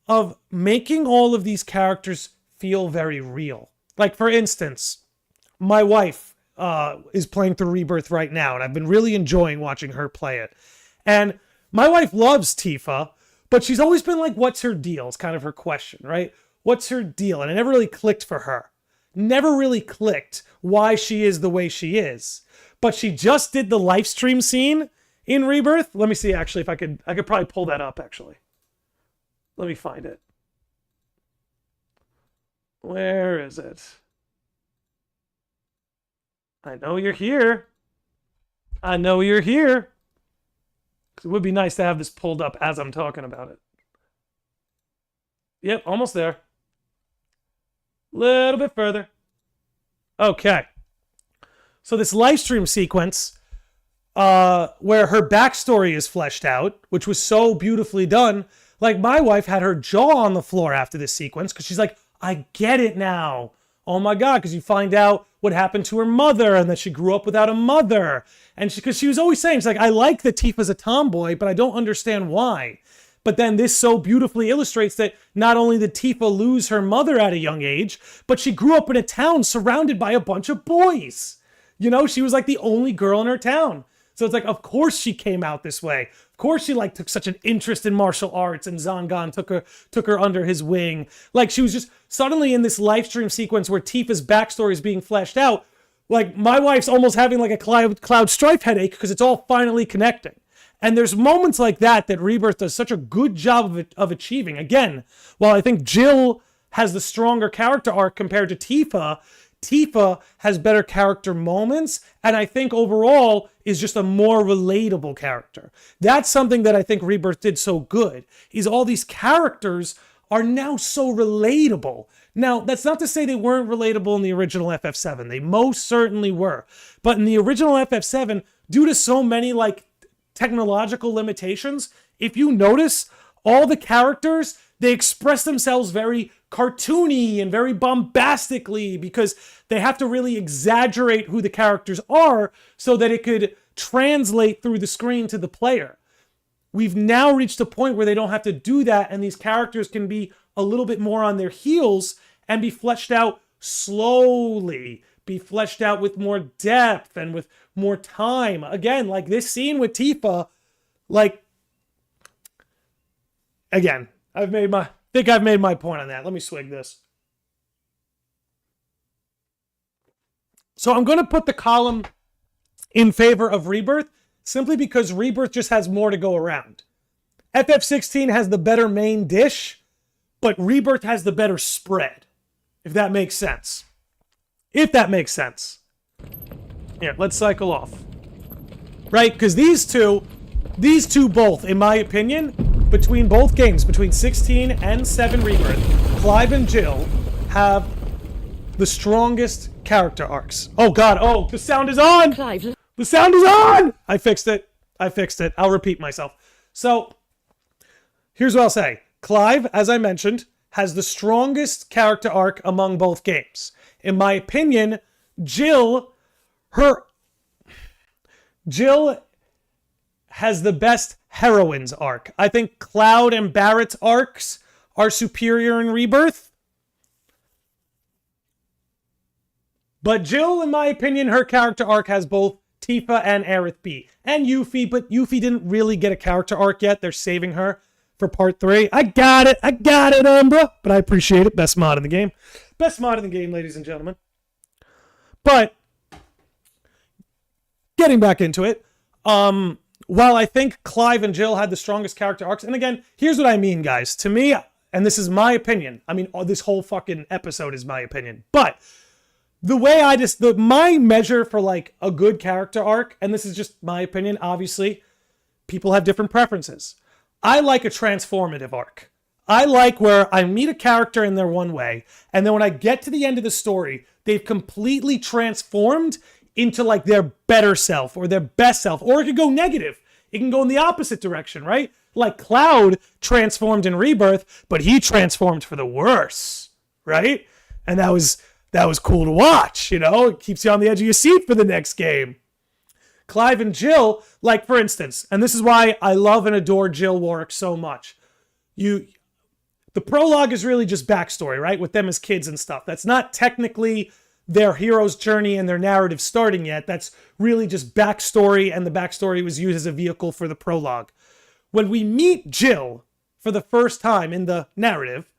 of making all of these characters feel very real. Like, for instance, my wife is playing through Rebirth right now, and I've been really enjoying watching her play it. And my wife loves Tifa, but she's always been like, what's her deal? It's kind of her question, right? What's her deal? And it never really clicked for her. Never really clicked why she is the way she is. But she just did the live stream scene in Rebirth. Let me see, actually, if I could probably pull that up, actually. Let me find it. Where is it? I know you're here. I know you're here. It would be nice to have this pulled up as I'm talking about it. Yep, almost there. Little bit further. Okay. So this live stream sequence, where her backstory is fleshed out, which was so beautifully done. Like, my wife had her jaw on the floor after this sequence because she's like, I get it now. Oh my God, because you find out what happened to her mother and that she grew up without a mother. And because she was always saying, she's like, I like that Tifa's a tomboy, but I don't understand why. But then this so beautifully illustrates that not only did Tifa lose her mother at a young age, but she grew up in a town surrounded by a bunch of boys. You know, she was like the only girl in her town. So it's like, of course she came out this way. Of course she like took such an interest in martial arts, and Zangan took her under his wing. Like, she was just suddenly in this live stream sequence where Tifa's backstory is being fleshed out. Like, my wife's almost having like a Cloud Strife headache because it's all finally connecting. And there's moments like that Rebirth does such a good job of achieving. Again, while I think Jill has the stronger character arc compared to Tifa, Tifa has better character moments, and I think overall is just a more relatable character. That's something that I think Rebirth did so good, is all these characters are now so relatable. Now, that's not to say they weren't relatable in the original FF7. They most certainly were. But in the original FF7, due to so many like technological limitations, if you notice, all the characters, they express themselves very cartoony and very bombastically because they have to really exaggerate who the characters are so that it could translate through the screen to the player. We've now reached a point where they don't have to do that, and these characters can be a little bit more on their heels and be fleshed out slowly, be fleshed out with more depth and with more time. Again, like this scene with Tifa, like, again, I've made think I've made my point on that. Let me swig this. So I'm going to put the column in favor of Rebirth, simply because Rebirth just has more to go around. FF16 has the better main dish, but Rebirth has the better spread, if that makes sense. If that makes sense. Yeah, let's cycle off. Right, because these two both, in my opinion, between both games, between 16 and 7 Rebirth, Clive and Jill have the strongest character arcs. Oh god, oh, the sound is on! Clive. The sound is on! I fixed it. I'll repeat myself. So, here's what I'll say. Clive, as I mentioned, has the strongest character arc among both games. In my opinion, Jill has the best heroine's arc. I think Cloud and Barrett's arcs are superior in Rebirth. But Jill, in my opinion, her character arc has both Tifa and Aerith B. And Yuffie, but Yuffie didn't really get a character arc yet. They're saving her for part 3. I got it, Umbra. But I appreciate it. Best mod in the game. Best mod in the game, ladies and gentlemen. But, getting back into it, while I think Clive and Jill had the strongest character arcs, and again, here's what I mean, guys. To me, and this is my opinion, I mean, this whole fucking episode is my opinion, but the way my measure for like a good character arc, and this is just my opinion, obviously, people have different preferences. I like a transformative arc. I like where I meet a character in their one way, and then when I get to the end of the story, they've completely transformed into like their better self or their best self, or it could go negative. It can go in the opposite direction, right? Like Cloud transformed in Rebirth, but he transformed for the worse, right? And that was cool to watch, you know? It keeps you on the edge of your seat for the next game. Clive and Jill, like for instance, and this is why I love and adore Jill Warwick so much. The prologue is really just backstory, right? With them as kids and stuff. That's not technically their hero's journey and their narrative starting yet. That's really just backstory, and the backstory was used as a vehicle for the prologue. When we meet Jill for the first time in the narrative,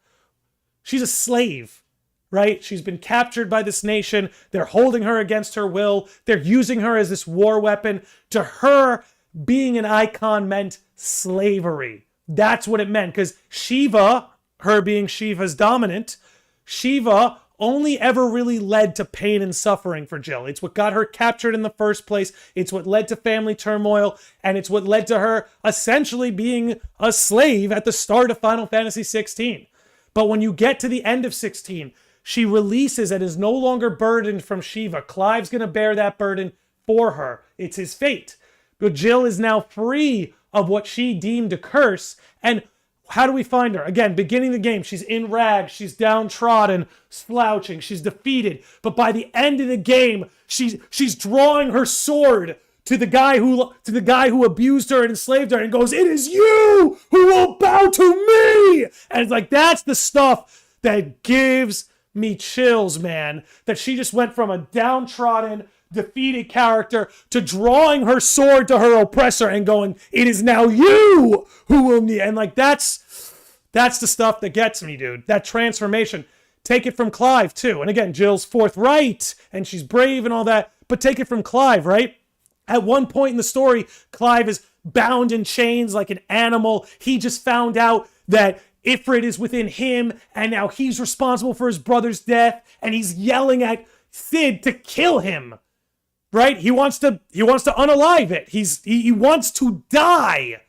she's a slave, right? She's been captured by this nation. They're holding her against her will. They're using her as this war weapon. To her, being an icon meant slavery. That's what it meant, because Shiva, her being Shiva's dominant, Shiva only ever really led to pain and suffering for Jill. It's what got her captured in the first place. It's what led to family turmoil, and it's what led to her essentially being a slave at the start of Final Fantasy XVI. But when you get to the end of 16, she releases and is no longer burdened from Shiva. Clive's going to bear that burden for her. It's his fate. But Jill is now free of what she deemed a curse. And how do we find her? Again, beginning the game, she's in rags, she's downtrodden, slouching, she's defeated. But by the end of the game, she's drawing her sword to the guy who abused her and enslaved her, and goes, "It is you who will bow to me!" And it's like, that's the stuff that gives me chills, man. That she just went from a downtrodden, defeated character to drawing her sword to her oppressor and going, "It is now you who will need." And like, that's the stuff that gets me, dude. That transformation. Take it from Clive too. And again, Jill's forthright and she's brave and all that, but take it from Clive, right? At one point in the story, Clive is bound in chains like an animal. He just found out that Ifrit is within him, and now he's responsible for his brother's death, and he's yelling at Sid to kill him. Right? He wants to unalive it. He wants to die.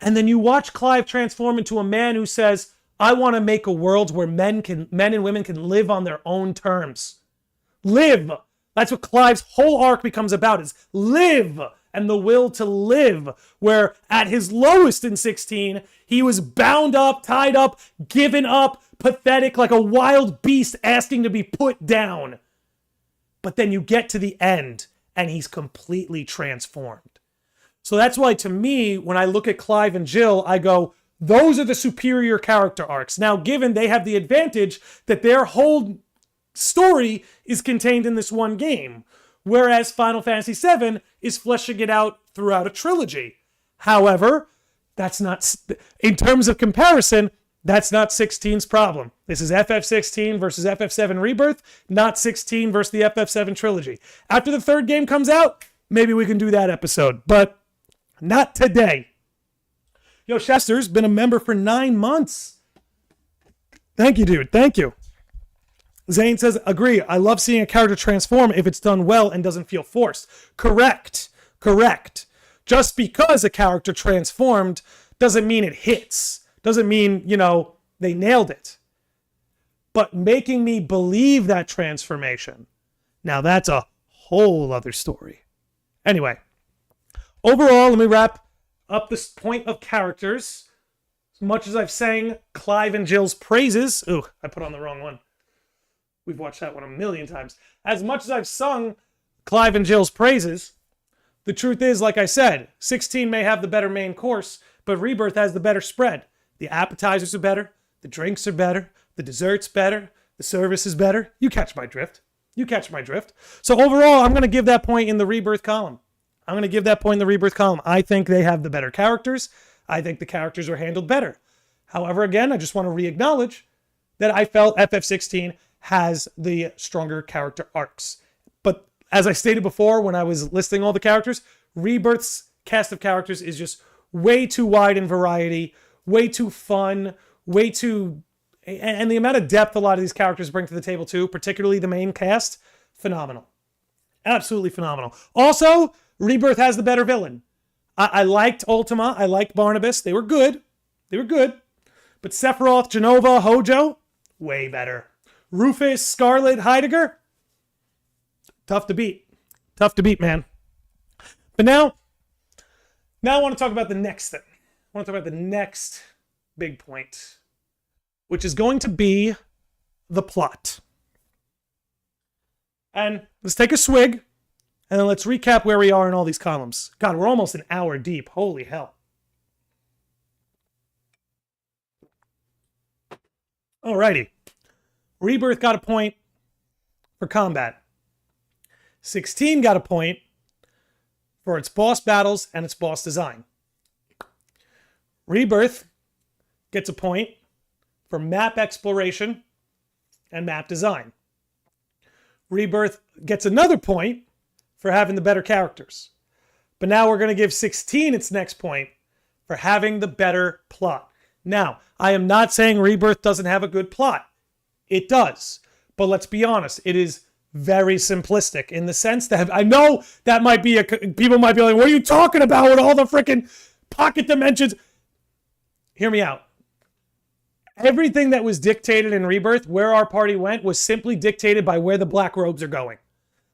And then you watch Clive transform into a man who says, "I want to make a world where men and women can live on their own terms." Live. That's what Clive's whole arc becomes about, is live, and the will to live. Where at his lowest in 16, he was bound up, tied up, given up, pathetic, like a wild beast asking to be put down. But then you get to the end, and he's completely transformed. So that's why, to me, when I look at Clive and Jill, I go, those are the superior character arcs. Now, given they have the advantage that their whole story is contained in this one game, whereas Final Fantasy VII is fleshing it out throughout a trilogy. However, that's not, in terms of comparison, That's not 16's problem. This is FF16 versus FF7 Rebirth, not 16 versus the FF7 trilogy. After the third game comes out, maybe we can do that episode, but not today. Yo, Chester's been a member for 9 months. Thank you, dude. Thank you. Zane says, agree. I love seeing a character transform if it's done well and doesn't feel forced. Correct. Correct. Just because a character transformed doesn't mean it hits. Doesn't mean, they nailed it. But making me believe that transformation, now that's a whole other story. Anyway, overall, let me wrap up this point of characters. As much as I've sang Clive and Jill's praises, ooh, I put on the wrong one. We've watched that one a million times. As much as I've sung Clive and Jill's praises, the truth is, like I said, 16 may have the better main course, but Rebirth has the better spread. The appetizers are better, the drinks are better, the dessert's better, the service is better. You catch my drift. You catch my drift. So overall, I'm going to give that point in the Rebirth column. I think they have the better characters. I think the characters are handled better. However, again, I just want to re-acknowledge that I felt FF16 has the stronger character arcs. But as I stated before when I was listing all the characters, Rebirth's cast of characters is just way too wide in variety, way too fun, and the amount of depth a lot of these characters bring to the table too, particularly the main cast, phenomenal. Absolutely phenomenal. Also, Rebirth has the better villain. I liked Ultima, I liked Barnabas, they were good. But Sephiroth, Genova, Hojo, way better. Rufus, Scarlet, Heidegger, tough to beat, man. But now I want to talk about the next thing. I want to talk about the next big point, which is going to be the plot. And let's take a swig, and then let's recap where we are in all these columns. God, we're almost an hour deep. Holy hell. Alrighty. Rebirth got a point for combat. 16 got a point for its boss battles and its boss design. Rebirth gets a point for map exploration and map design. Rebirth gets another point for having the better characters. But now we're going to give 16 its next point for having the better plot. Now, I am not saying Rebirth doesn't have a good plot. It does. But let's be honest, it is very simplistic in the sense that I know that might be people might be like, what are you talking about with all the freaking pocket dimensions? Hear me out. Everything that was dictated in Rebirth, where our party went, was simply dictated by where the black robes are going.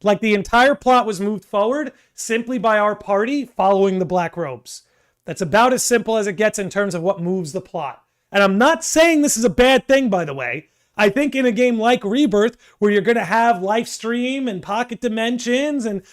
Like the entire plot was moved forward simply by our party following the black robes. That's about as simple as it gets in terms of what moves the plot. And I'm not saying this is a bad thing, by the way. I think in a game like Rebirth, where you're going to have life stream and pocket dimensions and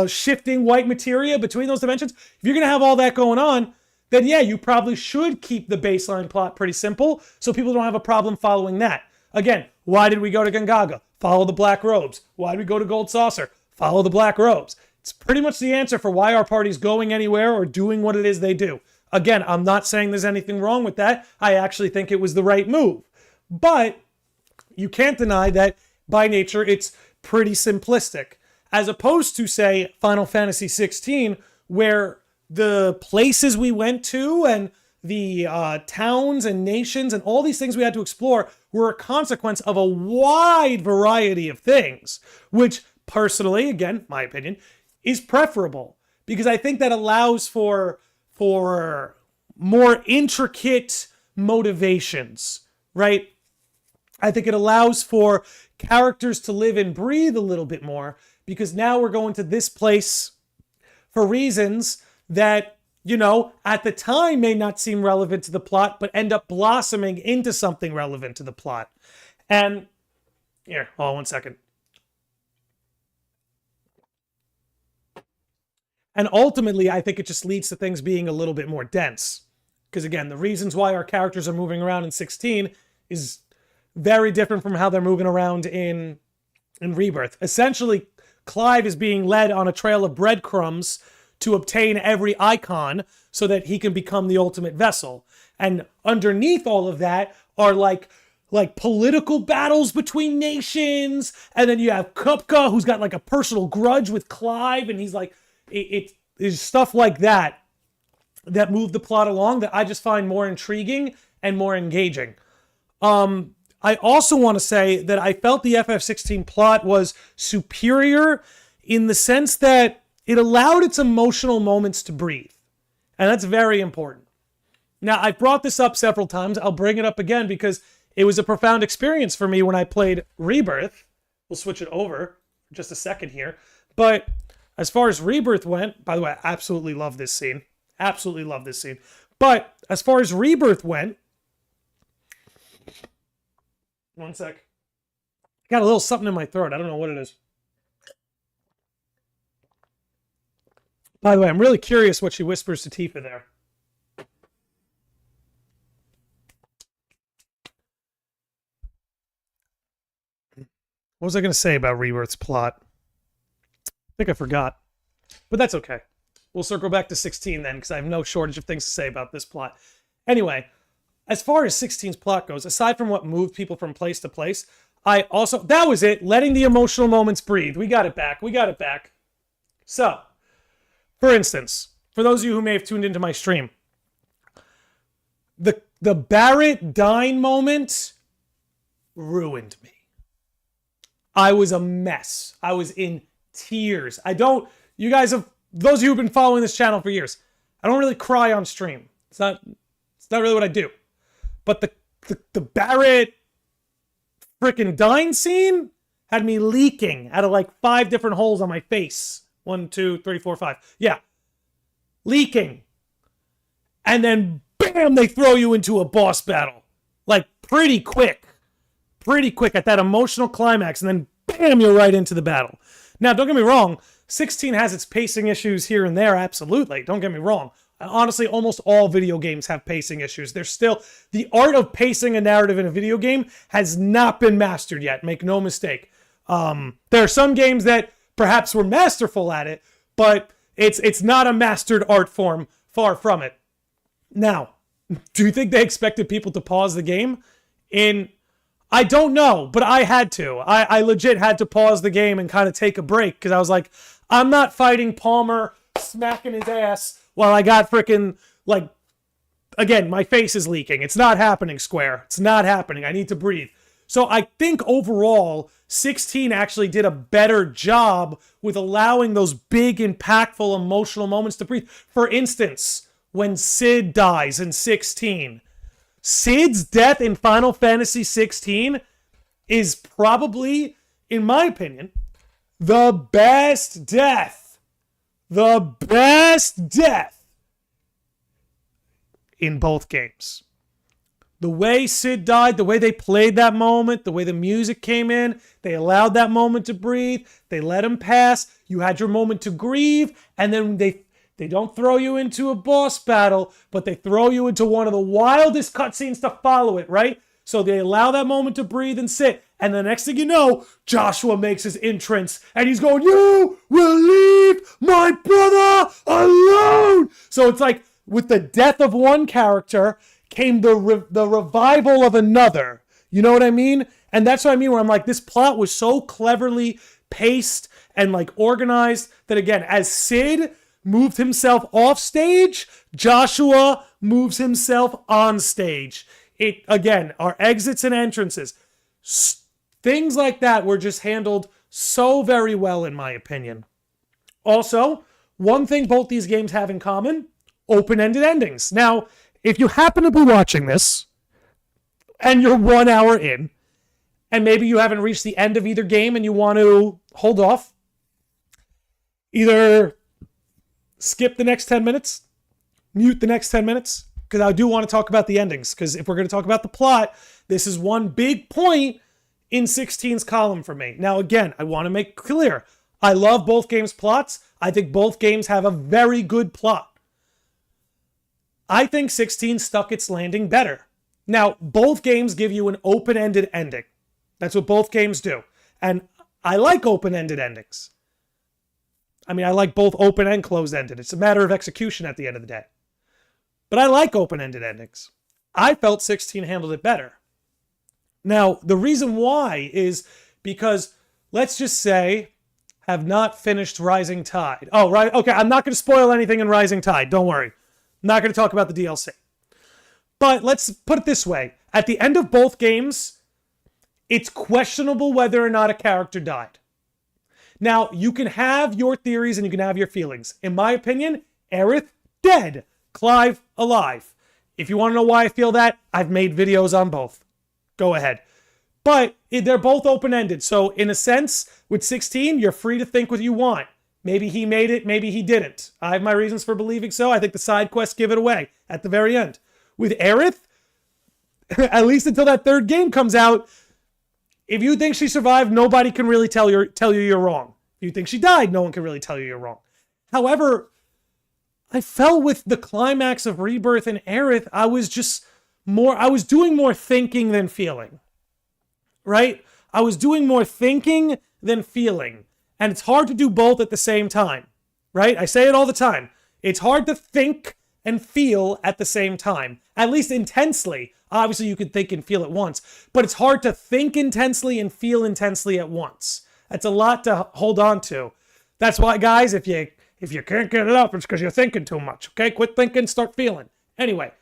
shifting white materia between those dimensions, if you're going to have all that going on, then yeah, you probably should keep the baseline plot pretty simple so people don't have a problem following that. Again, why did we go to Gongaga? Follow the black robes. Why did we go to Gold Saucer? Follow the black robes. It's pretty much the answer for why our party's going anywhere or doing what it is they do. Again, I'm not saying there's anything wrong with that. I actually think it was the right move. But you can't deny that by nature it's pretty simplistic. As opposed to, say, Final Fantasy XVI, where the places we went to and the towns and nations and all these things we had to explore were a consequence of a wide variety of things, which personally, again, my opinion, is preferable because I think that allows for more intricate motivations, right? I think it allows for characters to live and breathe a little bit more because now we're going to this place for reasons that, you know, at the time may not seem relevant to the plot, but end up blossoming into something relevant to the plot. And here, hold on one second. And ultimately, I think it just leads to things being a little bit more dense. Because again, the reasons why our characters are moving around in 16 is very different from how they're moving around in Rebirth. Essentially, Clive is being led on a trail of breadcrumbs to obtain every icon so that he can become the ultimate vessel. And underneath all of that are like political battles between nations. And then you have Kupka, who's got like a personal grudge with Clive. And he's like, it is stuff like that that move the plot along that I just find more intriguing and more engaging. I also want to say that I felt the FF16 plot was superior in the sense that it allowed its emotional moments to breathe. And that's very important. Now, I've brought this up several times. I'll bring it up again because it was a profound experience for me when I played Rebirth. We'll switch it over for just a second here. But as far as Rebirth went, by the way, I absolutely love this scene. Absolutely love this scene. But as far as Rebirth went, one sec. I got a little something in my throat. I don't know what it is. By the way, I'm really curious what she whispers to Tifa there. What was I going to say about Rebirth's plot? I think I forgot. But that's okay. We'll circle back to 16 then, because I have no shortage of things to say about this plot. Anyway, as far as 16's plot goes, aside from what moved people from place to place, that was it, letting the emotional moments breathe. We got it back. We got it back. So, for instance, for those of you who may have tuned into my stream, the Barrett Dine moment ruined me. I was a mess. I was in tears. You guys have, those of you who've been following this channel for years, I don't really cry on stream. It's not really what I do. But the Barrett frickin' Dine scene had me leaking out of like 5 different holes on my face. 1, 2, 3, 4, 5. Yeah. Leaking. And then, bam, they throw you into a boss battle. Like, pretty quick. Pretty quick at that emotional climax. And then, bam, you're right into the battle. Now, don't get me wrong. 16 has its pacing issues here and there, absolutely. Don't get me wrong. Honestly, almost all video games have pacing issues. There's still, the art of pacing a narrative in a video game has not been mastered yet. Make no mistake. There are some games that perhaps were masterful at it, but it's not a mastered art form. Far from it. Now, do you think they expected people to pause the game? I don't know, but I had to. I legit had to pause the game and kind of take a break because I was like, I'm not fighting Palmer smacking his ass while I got frickin' like, again, my face is leaking. It's not happening, Square. It's not happening. I need to breathe. So I think overall, 16 actually did a better job with allowing those big, impactful, emotional moments to breathe. For instance, when Sid dies in 16, Sid's death in Final Fantasy 16 is probably, in my opinion, the best death. The best death in both games. The way Sid died, the way they played that moment, the way the music came in, they allowed that moment to breathe, they let him pass, you had your moment to grieve, and then they don't throw you into a boss battle, but they throw you into one of the wildest cutscenes to follow it, right? So they allow that moment to breathe and sit. And the next thing you know, Joshua makes his entrance and he's going, "You will leave my brother alone." So it's like with the death of one character came the revival of another. You know what I mean? And that's what I mean where I'm like, this plot was so cleverly paced and like organized that again, as Sid moved himself off stage, Joshua moves himself on stage. It again, our exits and entrances, things like that were just handled so very well in my opinion. Also, one thing both these games have in common, open-ended endings. Now, if you happen to be watching this and you're 1 hour in and maybe you haven't reached the end of either game and you want to hold off, either skip the next 10 minutes, mute the next 10 minutes, because I do want to talk about the endings, because if we're going to talk about the plot, this is one big point in 16's column for me. Now, again, I want to make clear, I love both games' plots. I think both games have a very good plot. I think 16 stuck its landing better. Now, both games give you an open-ended ending. That's what both games do. And I like open-ended endings. I mean, I like both open and closed-ended. It's a matter of execution at the end of the day. But I like open-ended endings. I felt 16 handled it better. Now, the reason why is because, let's just say, have not finished Rising Tide. Oh, right. Okay, I'm not going to spoil anything in Rising Tide. Don't worry. I'm not going to talk about the DLC. But let's put it this way. At the end of both games, it's questionable whether or not a character died. Now, you can have your theories and you can have your feelings. In my opinion, Aerith, dead. Clive, alive. If you want to know why I feel that, I've made videos on both. Go ahead. But they're both open-ended. So in a sense, with 16, you're free to think what you want. Maybe he made it, maybe he didn't. I have my reasons for believing so. I think the side quests give it away at the very end. With Aerith, at least until that third game comes out, if you think she survived, nobody can really tell you you're wrong. If you think she died, no one can really tell you you're wrong. However, I fell with the climax of Rebirth and Aerith. I was doing more thinking than feeling. Right? I was doing more thinking than feeling. And it's hard to do both at the same time. Right? I say it all the time. It's hard to think and feel at the same time. At least intensely. Obviously, you can think and feel at once. But it's hard to think intensely and feel intensely at once. That's a lot to hold on to. That's why, guys, if you can't get it up, it's because you're thinking too much. Okay? Quit thinking, start feeling. Anyway.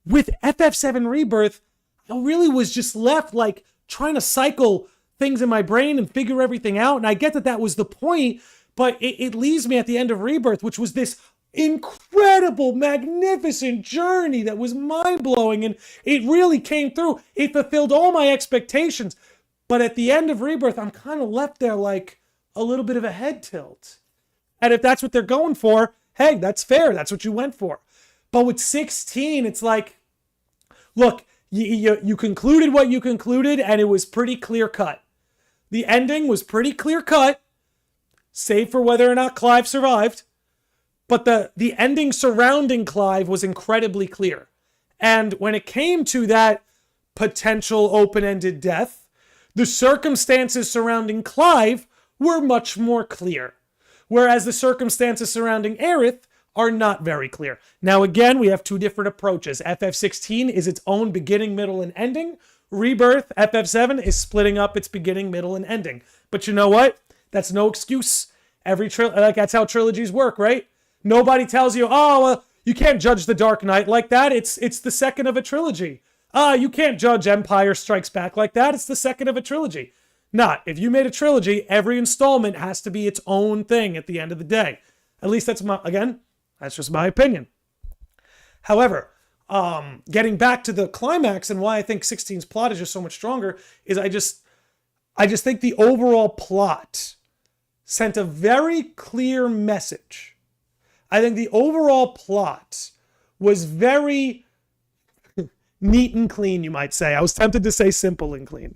With FF7 Rebirth, I really was just left like trying to cycle things in my brain and figure everything out. And I get that was the point, but it leaves me at the end of Rebirth, which was this incredible, magnificent journey that was mind-blowing. And it really came through. It fulfilled all my expectations. But at the end of Rebirth, I'm kind of left there like a little bit of a head tilt. And if that's what they're going for, hey, that's fair. That's what you went for. But with 16, it's like, look, you concluded what you concluded, and it was pretty clear-cut. The ending was pretty clear-cut, save for whether or not Clive survived. But the ending surrounding Clive was incredibly clear. And when it came to that potential open-ended death, the circumstances surrounding Clive were much more clear. Whereas the circumstances surrounding Aerith are not very clear. Now, again, we have two different approaches. FF16 is its own beginning, middle, and ending. Rebirth, FF7, is splitting up its beginning, middle, and ending. But you know what? That's no excuse. That's how trilogies work, right? Nobody tells you, oh, well, you can't judge The Dark Knight like that. It's the second of a trilogy. You can't judge Empire Strikes Back like that. It's the second of a trilogy. Not. If you made a trilogy, every installment has to be its own thing at the end of the day. At least that's that's just my opinion. However, getting back to the climax and why I think 16's plot is just so much stronger is I just think the overall plot sent a very clear message. I think the overall plot was very neat and clean, you might say. I was tempted to say simple and clean.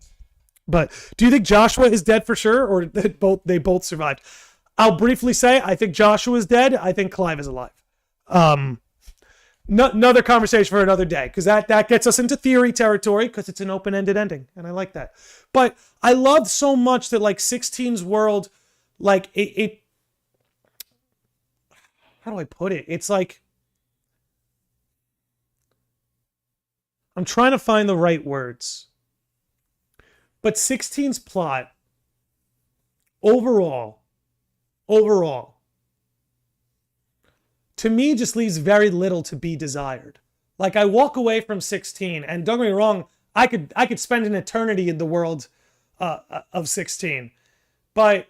But do you think Joshua is dead for sure, or they both survived? I'll briefly say I think Joshua is dead. I think Clive is alive. Another conversation for another day, because that gets us into theory territory, because it's an open-ended ending, and I like that. But I loved so much that like 16's world, like it how do I put it? It's like, I'm trying to find the right words. But 16's plot, overall, to me just leaves very little to be desired. Like, I walk away from 16, and don't get me wrong, I could spend an eternity in the world of 16. But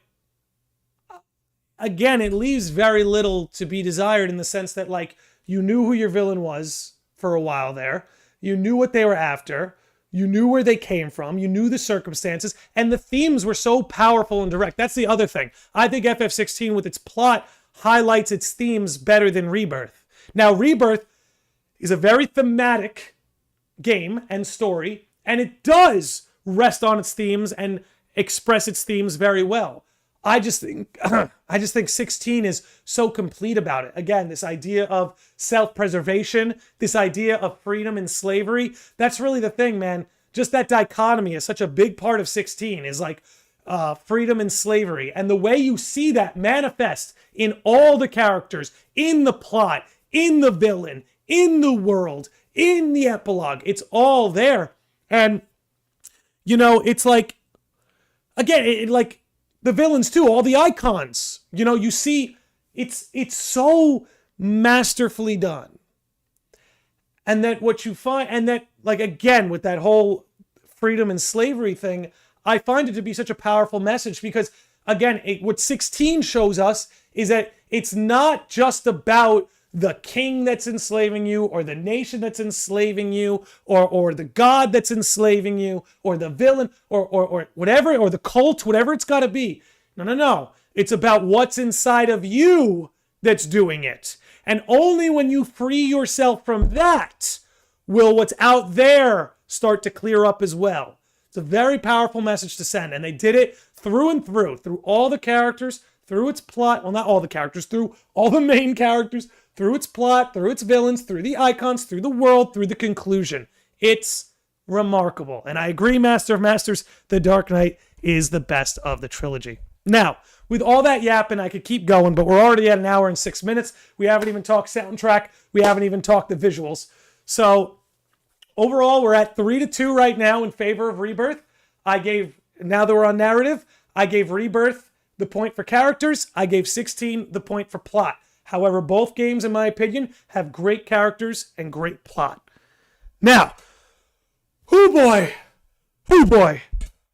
again, it leaves very little to be desired in the sense that, like, you knew who your villain was for a while there. You knew what they were after. You knew where they came from. You knew the circumstances. And the themes were so powerful and direct. That's the other thing. I think FF16 with its plot highlights its themes better than Rebirth. Now, Rebirth is a very thematic game and story, and it does rest on its themes and express its themes very well. I just think 16 is so complete about it. Again, this idea of self-preservation, this idea of freedom and slavery, that's really the thing, man. Just that dichotomy is such a big part of 16, is like, freedom and slavery, and the way you see that manifest in all the characters, in the plot, in the villain, in the world, in the epilogue, it's all there. And, you know, it's like, again, like the villains too, all the icons, you know, you see, it's so masterfully done. And that what you find, and that, like, again, with that whole freedom and slavery thing, I find it to be such a powerful message because, again, what 16 shows us is that it's not just about the king that's enslaving you, or the nation that's enslaving you, or the god that's enslaving you, or the villain, or whatever, or the cult, whatever it's got to be. No. It's about what's inside of you that's doing it. And only when you free yourself from that will what's out there start to clear up as well. It's a very powerful message to send. And they did it through and through all the characters, through its plot. Well, not all the characters, through all the main characters, through its plot, through its villains, through the icons, through the world, through the conclusion. It's remarkable. And I agree, Master of Masters, The Dark Knight is the best of the trilogy. Now, with all that yapping, I could keep going, but we're already at 1 hour and 6 minutes. We haven't even talked soundtrack. We haven't even talked the visuals. So overall, we're at 3-2 right now in favor of Rebirth. Now that we're on narrative, I gave Rebirth the point for characters. I gave 16 the point for plot. However, both games, in my opinion, have great characters and great plot. Now, oh boy.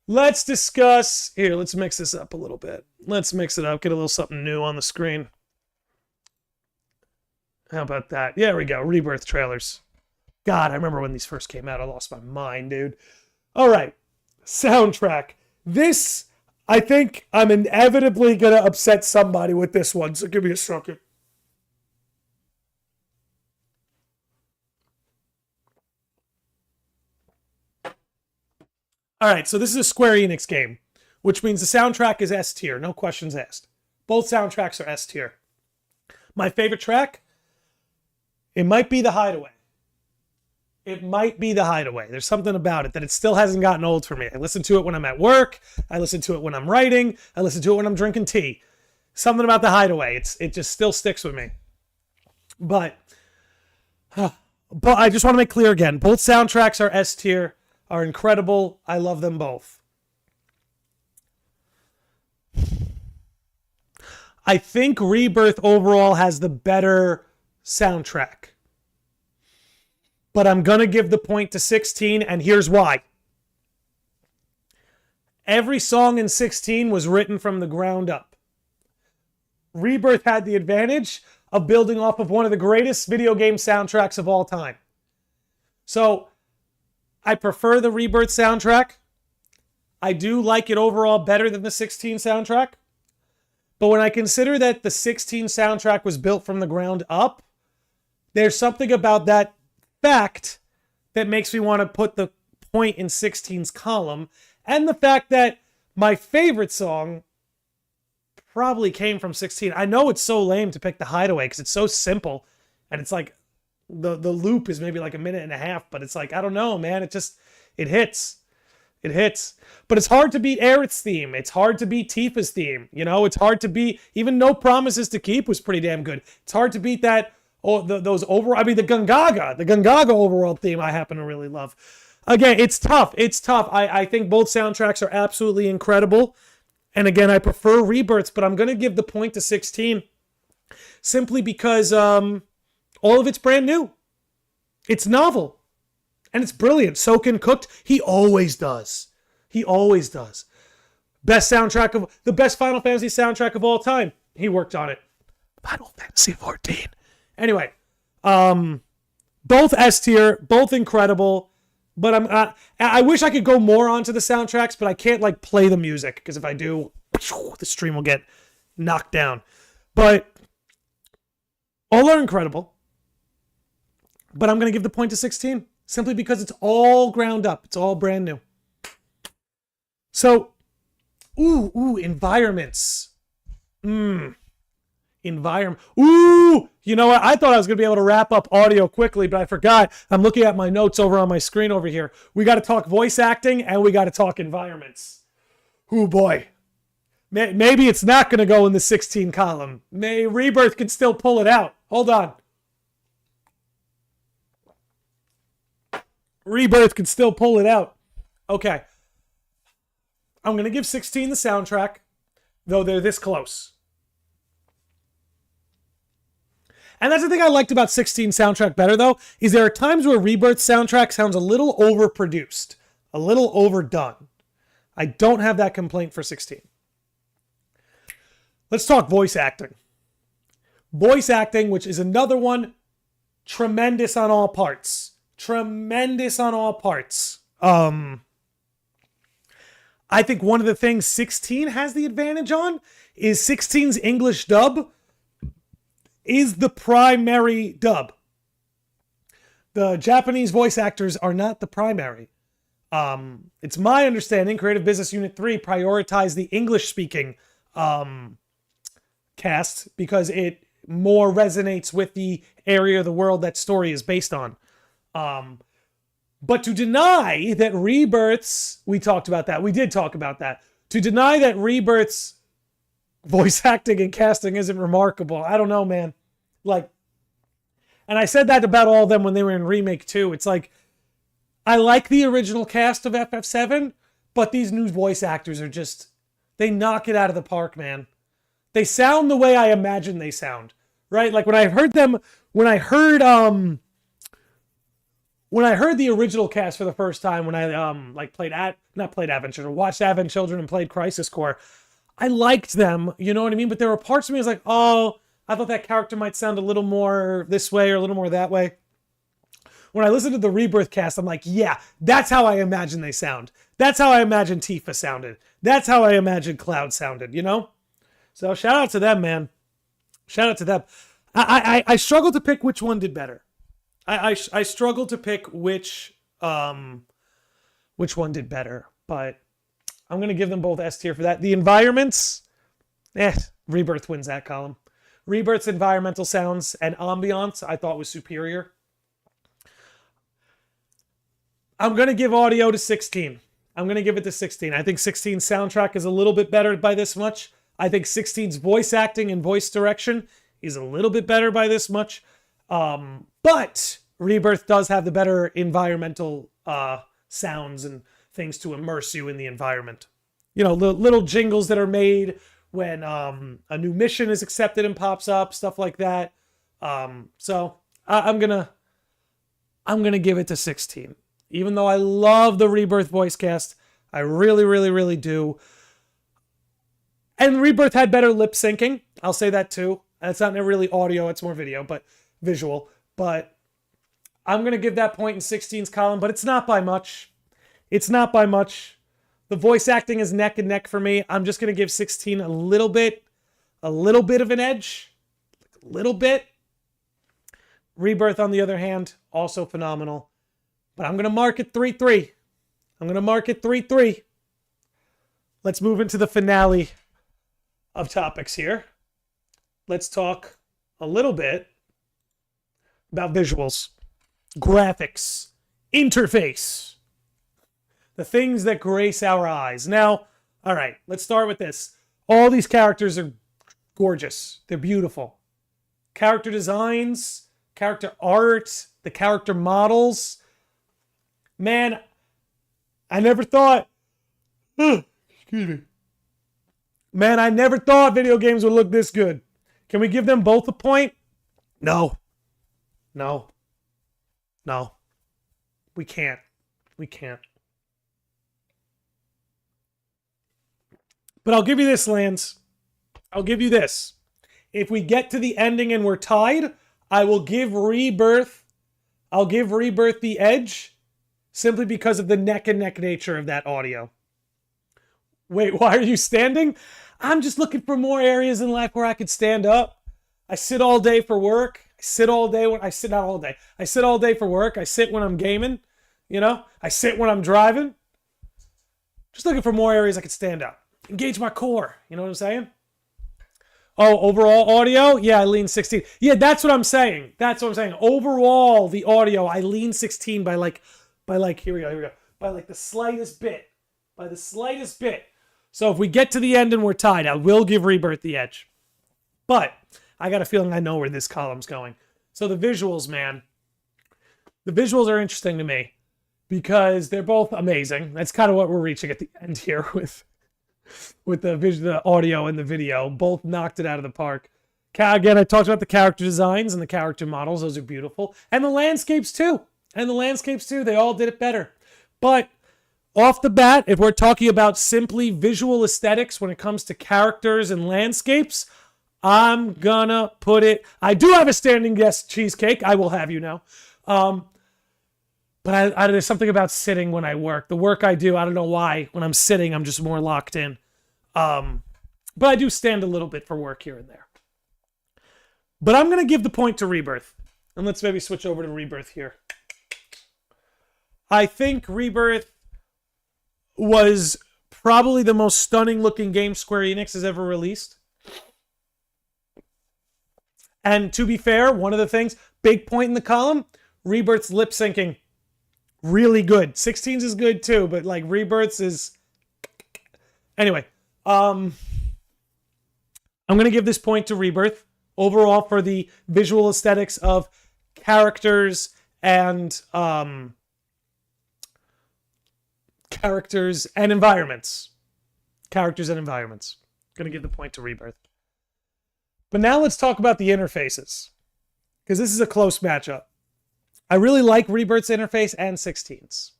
Let's discuss, here, let's mix this up a little bit. Let's mix it up, get a little something new on the screen. How about that? Yeah, there we go, Rebirth trailers. God, I remember when these first came out, I lost my mind, dude. All right, soundtrack. This, I think I'm inevitably going to upset somebody with this one, so give me a second. All right, so this is a Square Enix game, which means the soundtrack is S tier, no questions asked. Both soundtracks are S tier. My favorite track? It might be The Hideaway. There's something about it that it still hasn't gotten old for me. I listen to it when I'm at work. I listen to it when I'm writing. I listen to it when I'm drinking tea. Something about The Hideaway. It just still sticks with me. But I just want to make clear again, both soundtracks are S tier. Are incredible. I love them both. I think Rebirth overall has the better soundtrack. But I'm going to give the point to 16, and here's why. Every song in 16 was written from the ground up. Rebirth had the advantage of building off of one of the greatest video game soundtracks of all time. So, I prefer the Rebirth soundtrack. I do like it overall better than the 16 soundtrack. But when I consider that the 16 soundtrack was built from the ground up, there's something about that fact that makes me want to put the point in 16's column. And the fact that my favorite song probably came from 16. I know it's so lame to pick The Hideaway because it's so simple. And it's like, the loop is maybe like 1.5 minutes, but it's like, I don't know, man. It hits. But it's hard to beat Aerith's theme. It's hard to beat Tifa's theme. You know, it's hard to beat, even No Promises to Keep was pretty damn good. It's hard to beat that, those overall, I mean, the Gungaga overall theme I happen to really love. Again, it's tough. I think both soundtracks are absolutely incredible. And again, I prefer Rebirths, but I'm going to give the point to 16 simply because, all of it's brand new. It's novel. And it's brilliant. Soken cooked. He always does. Best soundtrack of the best Final Fantasy soundtrack of all time. He worked on it. Final Fantasy 14. Anyway, both S tier, both incredible. But I wish I could go more onto the soundtracks, but I can't like play the music because if I do, the stream will get knocked down. But all are incredible. But I'm going to give the point to 16 simply because it's all ground up. It's all brand new. So, environments. Environment. You know what? I thought I was going to be able to wrap up audio quickly, but I forgot. I'm looking at my notes over on my screen over here. We got to talk voice acting and we got to talk environments. Oh boy. Maybe it's not going to go in the 16 column. Rebirth can still pull it out. Hold on. Rebirth can still pull it out. Okay. I'm going to give 16 the soundtrack, though they're this close. And that's the thing I liked about 16 soundtrack better, though, is there are times where Rebirth's soundtrack sounds a little overproduced, a little overdone. I don't have that complaint for 16. Let's talk voice acting. Voice acting, which is another one, tremendous on all parts. Tremendous on all parts. I think one of the things 16 has the advantage on is 16's English dub is the primary dub. The Japanese voice actors are not the primary. It's my understanding Creative Business Unit 3 prioritized the English-speaking cast because it more resonates with the area of the world that story is based on. But to deny that Rebirth's, we talked about that. We did talk about that. To deny that Rebirth's voice acting and casting isn't remarkable. I don't know, man. Like, and I said that about all of them when they were in Remake 2. It's like, I like the original cast of FF7, but these new voice actors are just, they knock it out of the park, man. They sound the way I imagine they sound, right? Like when I heard them, when I heard the original cast for the first time, when I watched Advent Children and played Crisis Core, I liked them, you know what I mean? But there were parts of me I was like, oh, I thought that character might sound a little more this way or a little more that way. When I listened to the Rebirth cast, I'm like, yeah, that's how I imagine they sound. That's how I imagine Tifa sounded. That's how I imagine Cloud sounded, you know? So shout out to them, man. Shout out to them. I struggle to pick which one did better. I struggle to pick which one did better, but I'm going to give them both S tier for that. The environments, Rebirth wins that column. Rebirth's environmental sounds and ambiance I thought was superior. I'm going to give audio to 16. I'm going to give it to 16. I think 16's soundtrack is a little bit better by this much. I think 16's voice acting and voice direction is a little bit better by this much. But Rebirth does have the better environmental sounds and things to immerse you in the environment. You know, little jingles that are made when a new mission is accepted and pops up, stuff like that. So I'm gonna give it to 16. Even though I love the Rebirth voice cast, I really, really, really do. And Rebirth had better lip syncing. I'll say that too. And it's not really audio, it's more video, but visual. But I'm going to give that point in 16's column, but it's not by much. It's not by much. The voice acting is neck and neck for me. I'm just going to give 16 a little bit of an edge. A little bit. Rebirth, on the other hand, also phenomenal. But I'm going to mark it 3-3. I'm going to mark it 3-3. Let's move into the finale of topics here. Let's talk a little bit about visuals, graphics, interface, the things that grace our eyes. Now, all right, let's start with this. All these characters are gorgeous. They're beautiful. Character designs, character art, the character models. Man, I never thought, excuse me. Man, I never thought video games would look this good. Can we give them both a point? No. No. No. We can't. We can't. But I'll give you this, Lance. I'll give you this. If we get to the ending and we're tied, I will give Rebirth. I'll give Rebirth the edge simply because of the neck and neck nature of that audio. Wait, why are you standing? I'm just looking for more areas in life where I could stand up. I sit all day for work. I sit all day when I sit not all day. I sit all day for work. I sit when I'm gaming. You know, I sit when I'm driving. Just looking for more areas I could stand up. Engage my core. You know what I'm saying? Oh, overall audio? Yeah, I lean 16. Yeah, that's what I'm saying. That's what I'm saying. Overall, the audio, I lean 16 by like, here we go. By like the slightest bit. By the slightest bit. So if we get to the end and we're tied, I will give Rebirth the edge. But I got a feeling I know where this column's going. So the visuals, man. The visuals are interesting to me because they're both amazing. That's kind of what we're reaching at the end here with the audio and the video. Both knocked it out of the park. Again, I talked about the character designs and the character models. Those are beautiful. And the landscapes too. They all did it better. But off the bat, if we're talking about simply visual aesthetics when it comes to characters and landscapes, I'm gonna put it... I do have a standing guest cheesecake. I will have you know. But there's something about sitting when I work. The work I do, I don't know why. When I'm sitting, I'm just more locked in. But I do stand a little bit for work here and there. But I'm going to give the point to Rebirth. And let's maybe switch over to Rebirth here. I think Rebirth was probably the most stunning looking game Square Enix has ever released. And to be fair, one of the things, big point in the column, Rebirth's lip syncing. Really good. 16's is good too, but like Rebirth's is... Anyway, I'm going to give this point to Rebirth overall for the visual aesthetics of characters and environments. Going to give the point to Rebirth. But now let's talk about the interfaces, because this is a close matchup. I really like Rebirth's interface and 16's.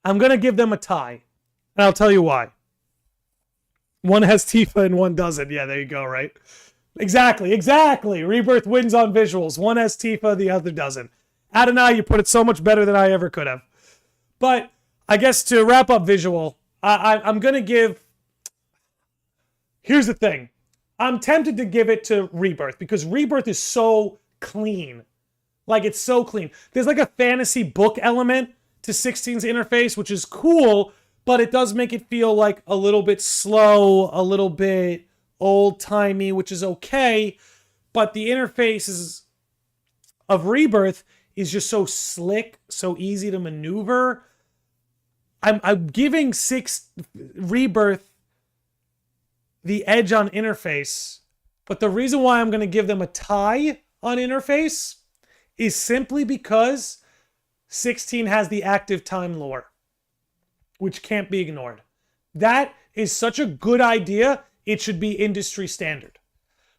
I'm going to give them a tie. And I'll tell you why. One has Tifa and one doesn't. Yeah, there you go, right? Exactly. Rebirth wins on visuals. One has Tifa, the other doesn't. Adonai, you put it so much better than I ever could have. But I guess to wrap up visual, I'm going to give... Here's the thing. I'm tempted to give it to Rebirth because Rebirth is so clean. Like, it's so clean. There's like a fantasy book element to 16's interface, which is cool, but it does make it feel like a little bit slow, a little bit old-timey, which is okay. But the interfaces of Rebirth is just so slick, so easy to maneuver. I'm giving Rebirth the edge on interface, but the reason why I'm going to give them a tie on interface is simply because 16 has the active time lore, which can't be ignored. That is such a good idea, it should be industry standard.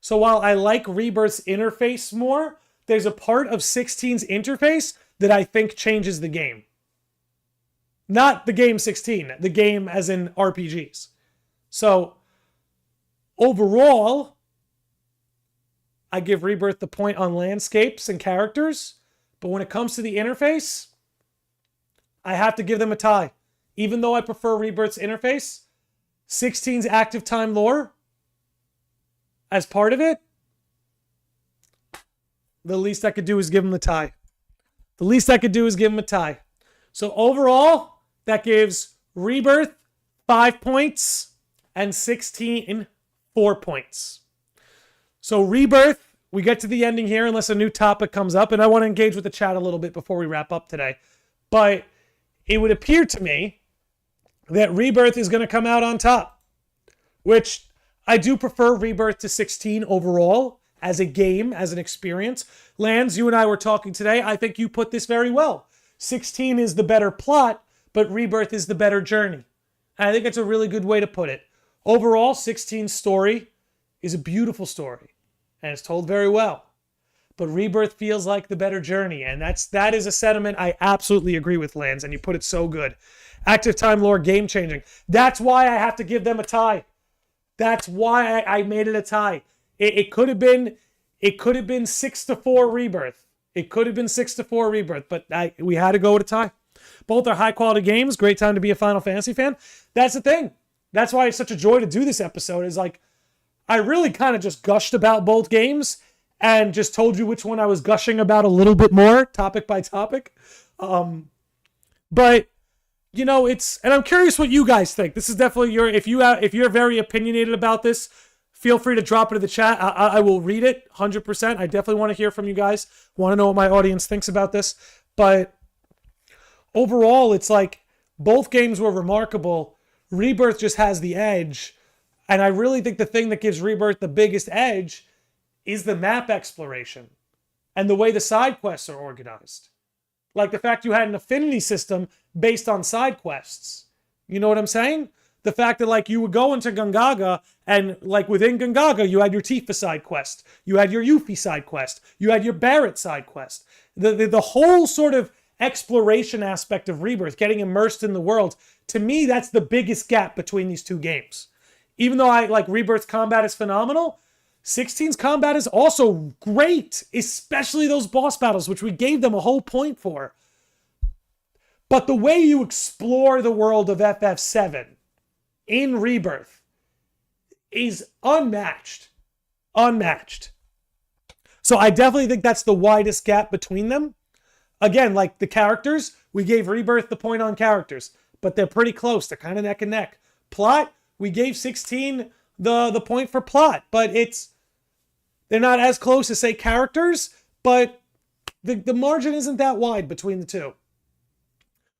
So while I like Rebirth's interface more, there's a part of 16's interface that I think changes the game. Not the game 16, the game as in RPGs. So overall, I give Rebirth the point on landscapes and characters, but when it comes to the interface, I have to give them a tie. Even though I prefer Rebirth's interface, 16's active time lore, as part of it, the least I could do is give them the tie. So overall, that gives Rebirth 5 points and 16 4 points. So Rebirth, we get to the ending here unless a new topic comes up, and I want to engage with the chat a little bit before we wrap up today. But it would appear to me that Rebirth is going to come out on top, which I do prefer Rebirth to 16 overall as a game, as an experience. Lance, you and I were talking today. I think you put this very well. 16 is the better plot, but Rebirth is the better journey. And I think it's a really good way to put it. Overall, 16's story is a beautiful story, and it's told very well. But Rebirth feels like the better journey, and that is a sentiment I absolutely agree with, Lance, and you put it so good. Active time lore, game-changing. That's why I have to give them a tie. That's why I made it a tie. It could have been 6-4 Rebirth. But we had to go with a tie. Both are high-quality games. Great time to be a Final Fantasy fan. That's the thing. That's why it's such a joy to do this episode. Is like, I really kind of just gushed about both games and just told you which one I was gushing about a little bit more, topic by topic. But you know, and I'm curious what you guys think. This is definitely if you're very opinionated about this, feel free to drop it in the chat. I will read it 100%. I definitely want to hear from you guys. Want to know what my audience thinks about this. But overall, it's like both games were remarkable. Rebirth just has the edge. And I really think the thing that gives Rebirth the biggest edge is the map exploration and the way the side quests are organized. Like the fact you had an affinity system based on side quests. You know what I'm saying? The fact that like you would go into Gongaga and like within Gongaga, you had your Tifa side quest. You had your Yuffie side quest. You had your Barrett side quest. The whole sort of exploration aspect of Rebirth, getting immersed in the world, to me, that's the biggest gap between these two games. Even though I like Rebirth's combat is phenomenal, 16's combat is also great, especially those boss battles, which we gave them a whole point for. But the way you explore the world of FF7 in Rebirth is unmatched. Unmatched. So I definitely think that's the widest gap between them. Again, like the characters, we gave Rebirth the point on characters, but they're pretty close. They're kind of neck and neck. Plot, we gave 16 the point for plot, but they're not as close as, say, characters, but the margin isn't that wide between the two.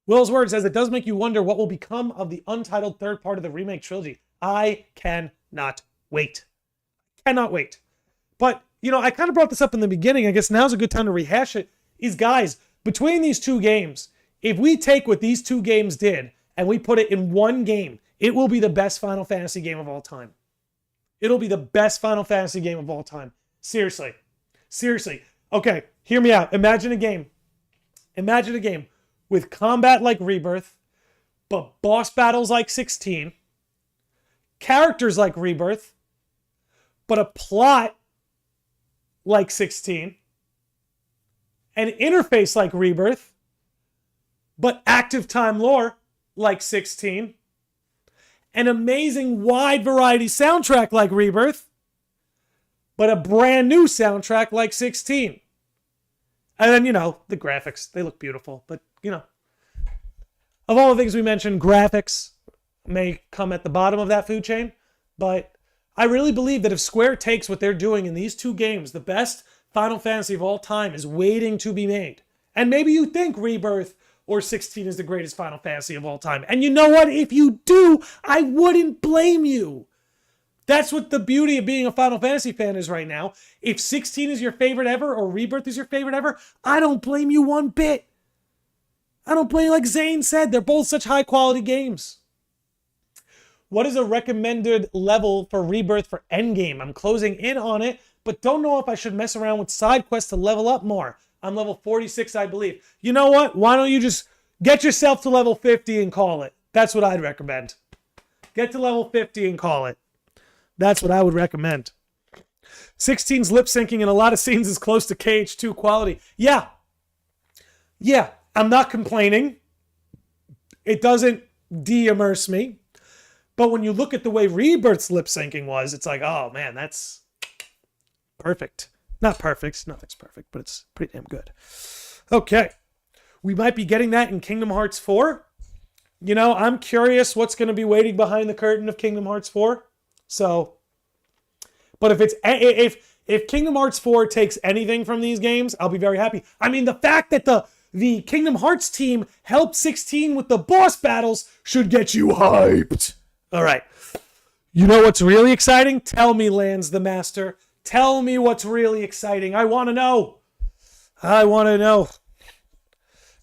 Will's word says, it does make you wonder what will become of the untitled third part of the remake trilogy. I cannot wait. Cannot wait. But, you know, I kind of brought this up in the beginning. I guess now's a good time to rehash it. Is, guys, between these two games, if we take what these two games did and we put it in one game, it will be the best Final Fantasy game of all time. It'll be the best Final Fantasy game of all time. Seriously. Seriously. Okay, hear me out. Imagine a game. Imagine a game with combat like Rebirth, but boss battles like 16, characters like Rebirth, but a plot like 16, an interface like Rebirth, but active time lore like 16, an amazing wide variety soundtrack like Rebirth, but a brand new soundtrack like 16. And then, you know, the graphics, they look beautiful, but, you know, of all the things we mentioned, graphics may come at the bottom of that food chain, but I really believe that if Square takes what they're doing in these two games, the best Final Fantasy of all time is waiting to be made. And maybe you think Rebirth or 16 is the greatest Final Fantasy of all time. And you know what? If you do, I wouldn't blame you. That's what the beauty of being a Final Fantasy fan is right now. If 16 is your favorite ever or Rebirth is your favorite ever, I don't blame you one bit. I don't blame you. Like Zane said, they're both such high quality games. What is a recommended level for Rebirth for Endgame? I'm closing in on it, but don't know if I should mess around with side quests to level up more. I'm level 46, I believe. You know what? Why don't you just get yourself to level 50 and call it? That's what I'd recommend. Get to level 50 and call it. That's what I would recommend. 16's lip syncing in a lot of scenes is close to KH2 quality. Yeah, I'm not complaining. It doesn't de-immerse me. But when you look at the way Rebirth's lip syncing was, it's like, oh man, that's perfect. Not perfect, nothing's perfect, but it's pretty damn good. Okay, we might be getting that in Kingdom Hearts 4. You know, I'm curious what's going to be waiting behind the curtain of Kingdom Hearts 4. So, but if Kingdom Hearts 4 takes anything from these games, I'll be very happy. I mean, the fact that the Kingdom Hearts team helped 16 with the boss battles should get you hyped. All right. You know what's really exciting? Tell me, Lance the Master. Tell me what's really exciting. I want to know. I want to know.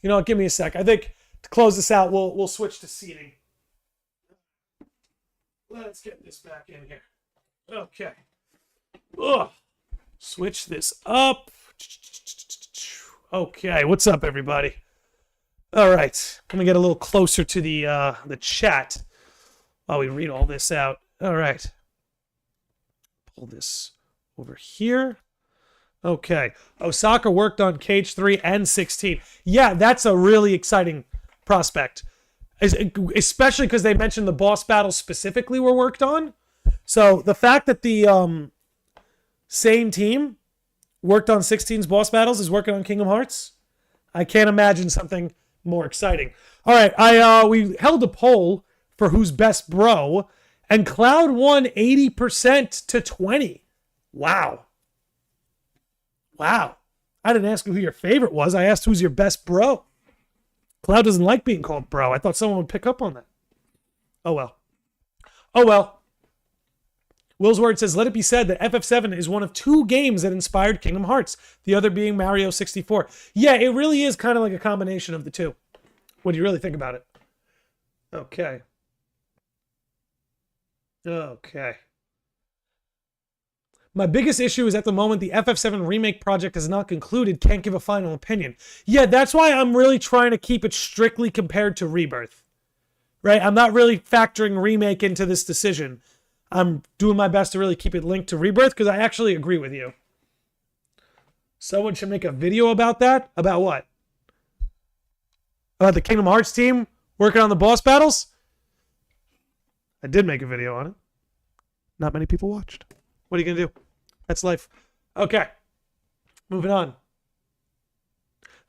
You know what? Give me a sec. I think to close this out, we'll switch to seating. Let's get this back in here. Okay. Ugh. Switch this up. Okay, what's up, everybody? All right, let me get a little closer to the chat while we read all this out. All right. Pull this over here. Okay. Osaka worked on Cage 3 and 16. Yeah, that's a really exciting prospect. Especially because they mentioned the boss battles specifically were worked on. So the fact that the same team worked on 16's boss battles is working on Kingdom Hearts, I can't imagine something more exciting. All right, we held a poll for who's best bro, and Cloud won 80% to 20. Wow. I didn't ask who your favorite was. I asked who's your best bro. Cloud doesn't like being called bro. I thought someone would pick up on that. Oh well. Oh well. Will's Word says, let it be said that FF7 is one of 2 games that inspired Kingdom Hearts, the other being Mario 64. Yeah, it really is kind of like a combination of the two. What do you really think about it? Okay. Okay. My biggest issue is at the moment the FF7 remake project is not concluded, can't give a final opinion. Yeah, that's why I'm really trying to keep it strictly compared to Rebirth. Right? I'm not really factoring remake into this decision. I'm doing my best to really keep it linked to Rebirth because I actually agree with you. Someone should make a video about that? About what? About the Kingdom Hearts team working on the boss battles? I did make a video on it. Not many people watched. What are you going to do? That's life. Okay. Moving on.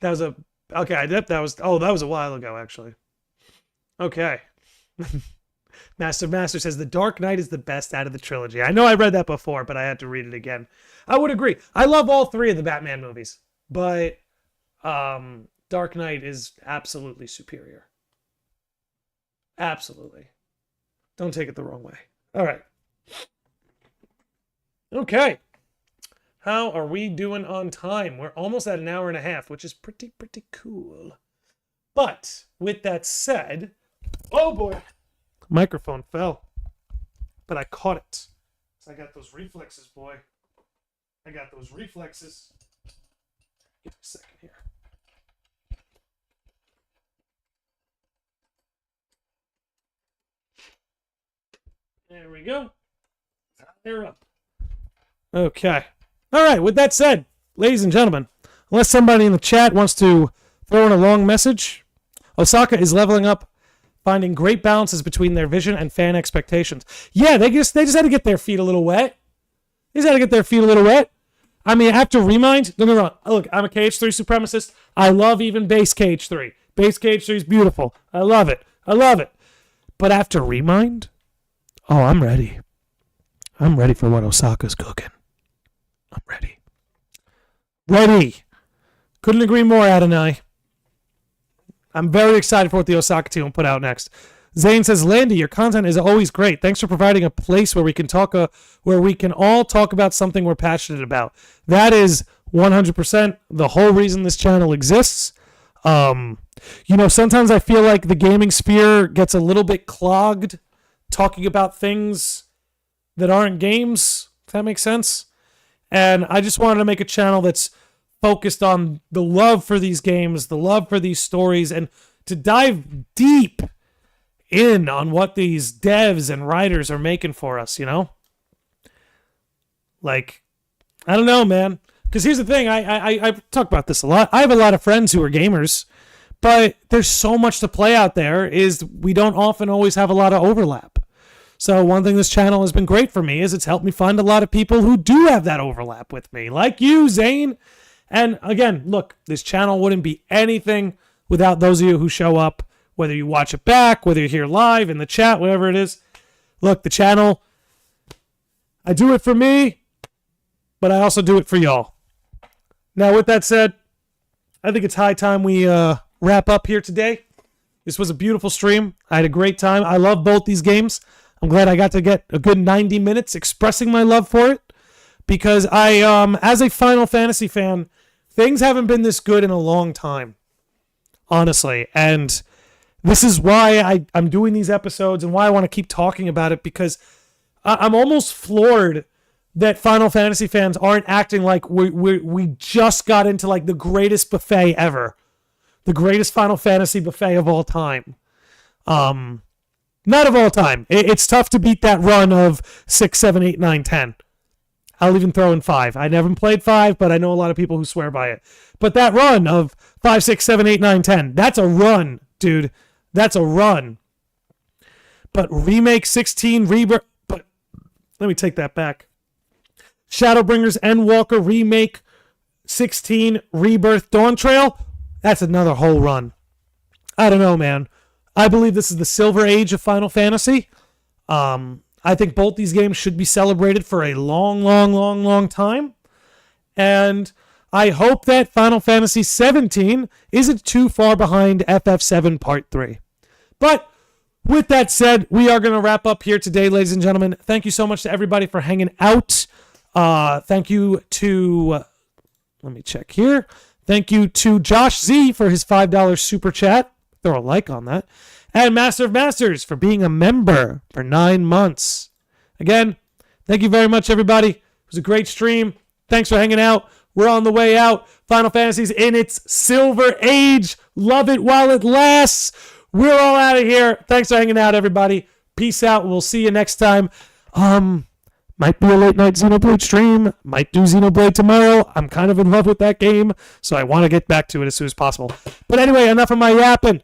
That was a... Okay, that was... Oh, that was a while ago, actually. Okay. Master says, The Dark Knight is the best out of the trilogy. I know I read that before, but I had to read it again. I would agree. I love all 3 of the Batman movies. But Dark Knight is absolutely superior. Absolutely. Don't take it the wrong way. All right. Okay. How are we doing on time? We're almost at an hour and a half, which is pretty cool. But with that said, oh boy, microphone fell, but I caught it. So I got those reflexes, boy. I got those reflexes. Give me a second here. There we go. They're up. Okay. All right. With that said, ladies and gentlemen, unless somebody in the chat wants to throw in a long message, Osaka is leveling up, finding great balances between their vision and fan expectations. Yeah, they just had to get their feet a little wet. They just had to get their feet a little wet. I mean, after Remind, don't get me wrong. Look, I'm a KH3 supremacist. I love even base KH3. Base KH3 is beautiful. I love it. I love it. But after Remind, oh, I'm ready. I'm ready for what Osaka's cooking. I'm ready. Ready. Couldn't agree more, Adonai. I'm very excited for what the Osaka team will put out next. Zane says, Landy, your content is always great. Thanks for providing a place where we can all talk about something we're passionate about. That is 100% the whole reason this channel exists. Sometimes I feel like the gaming sphere gets a little bit clogged talking about things that aren't games, if that makes sense. And I just wanted to make a channel that's focused on the love for these games, the love for these stories, and to dive deep in on what these devs and writers are making for us, Like, I don't know, man. Because here's the thing, I talk about this a lot. I have a lot of friends who are gamers, but there's so much to play out there, is we don't often always have a lot of overlap. So one thing this channel has been great for me is it's helped me find a lot of people who do have that overlap with me, like you, Zane. And again, look, this channel wouldn't be anything without those of you who show up, whether you watch it back, whether you're here live, in the chat, whatever it is. Look, the channel, I do it for me, but I also do it for y'all. Now, with that said, I think it's high time we wrap up here today. This was a beautiful stream. I had a great time. I love both these games. I'm glad I got to get a good 90 minutes expressing my love for it, because as a Final Fantasy fan, things haven't been this good in a long time, honestly. And this is why I'm doing these episodes and why I want to keep talking about it, because I'm almost floored that Final Fantasy fans aren't acting like we just got into like the greatest buffet ever, the greatest Final Fantasy buffet of all time. Not of all time. It's tough to beat that run of 6, 7, 8, 9, 10. I'll even throw in 5. I never played 5, but I know a lot of people who swear by it. But that run of 5, 6, 7, 8, 9, 10, that's a run, dude. That's a run. But Remake 16, Rebirth... But let me take that back. Shadowbringers, Endwalker, Remake 16, Rebirth, Dawn Trail, that's another whole run. I don't know, man. I believe this is the silver age of Final Fantasy. I think both these games should be celebrated for a long, long, long, long time. And I hope that Final Fantasy 17 isn't too far behind FF7 Part 3. But with that said, we are going to wrap up here today, ladies and gentlemen. Thank you so much to everybody for hanging out. Thank you to... let me check here. Thank you to Josh Z for his $5 super chat. Throw a like on that. And Master of Masters for being a member for 9 months. Again, thank you very much, everybody. It was a great stream. Thanks for hanging out. We're on the way out. Final Fantasy's in its silver age. Love it while it lasts. We're all out of here. Thanks for hanging out, everybody. Peace out. We'll see you next time. Might be a late night Xenoblade stream. Might do Xenoblade tomorrow. I'm kind of in love with that game, so I want to get back to it as soon as possible. But anyway, enough of my yapping.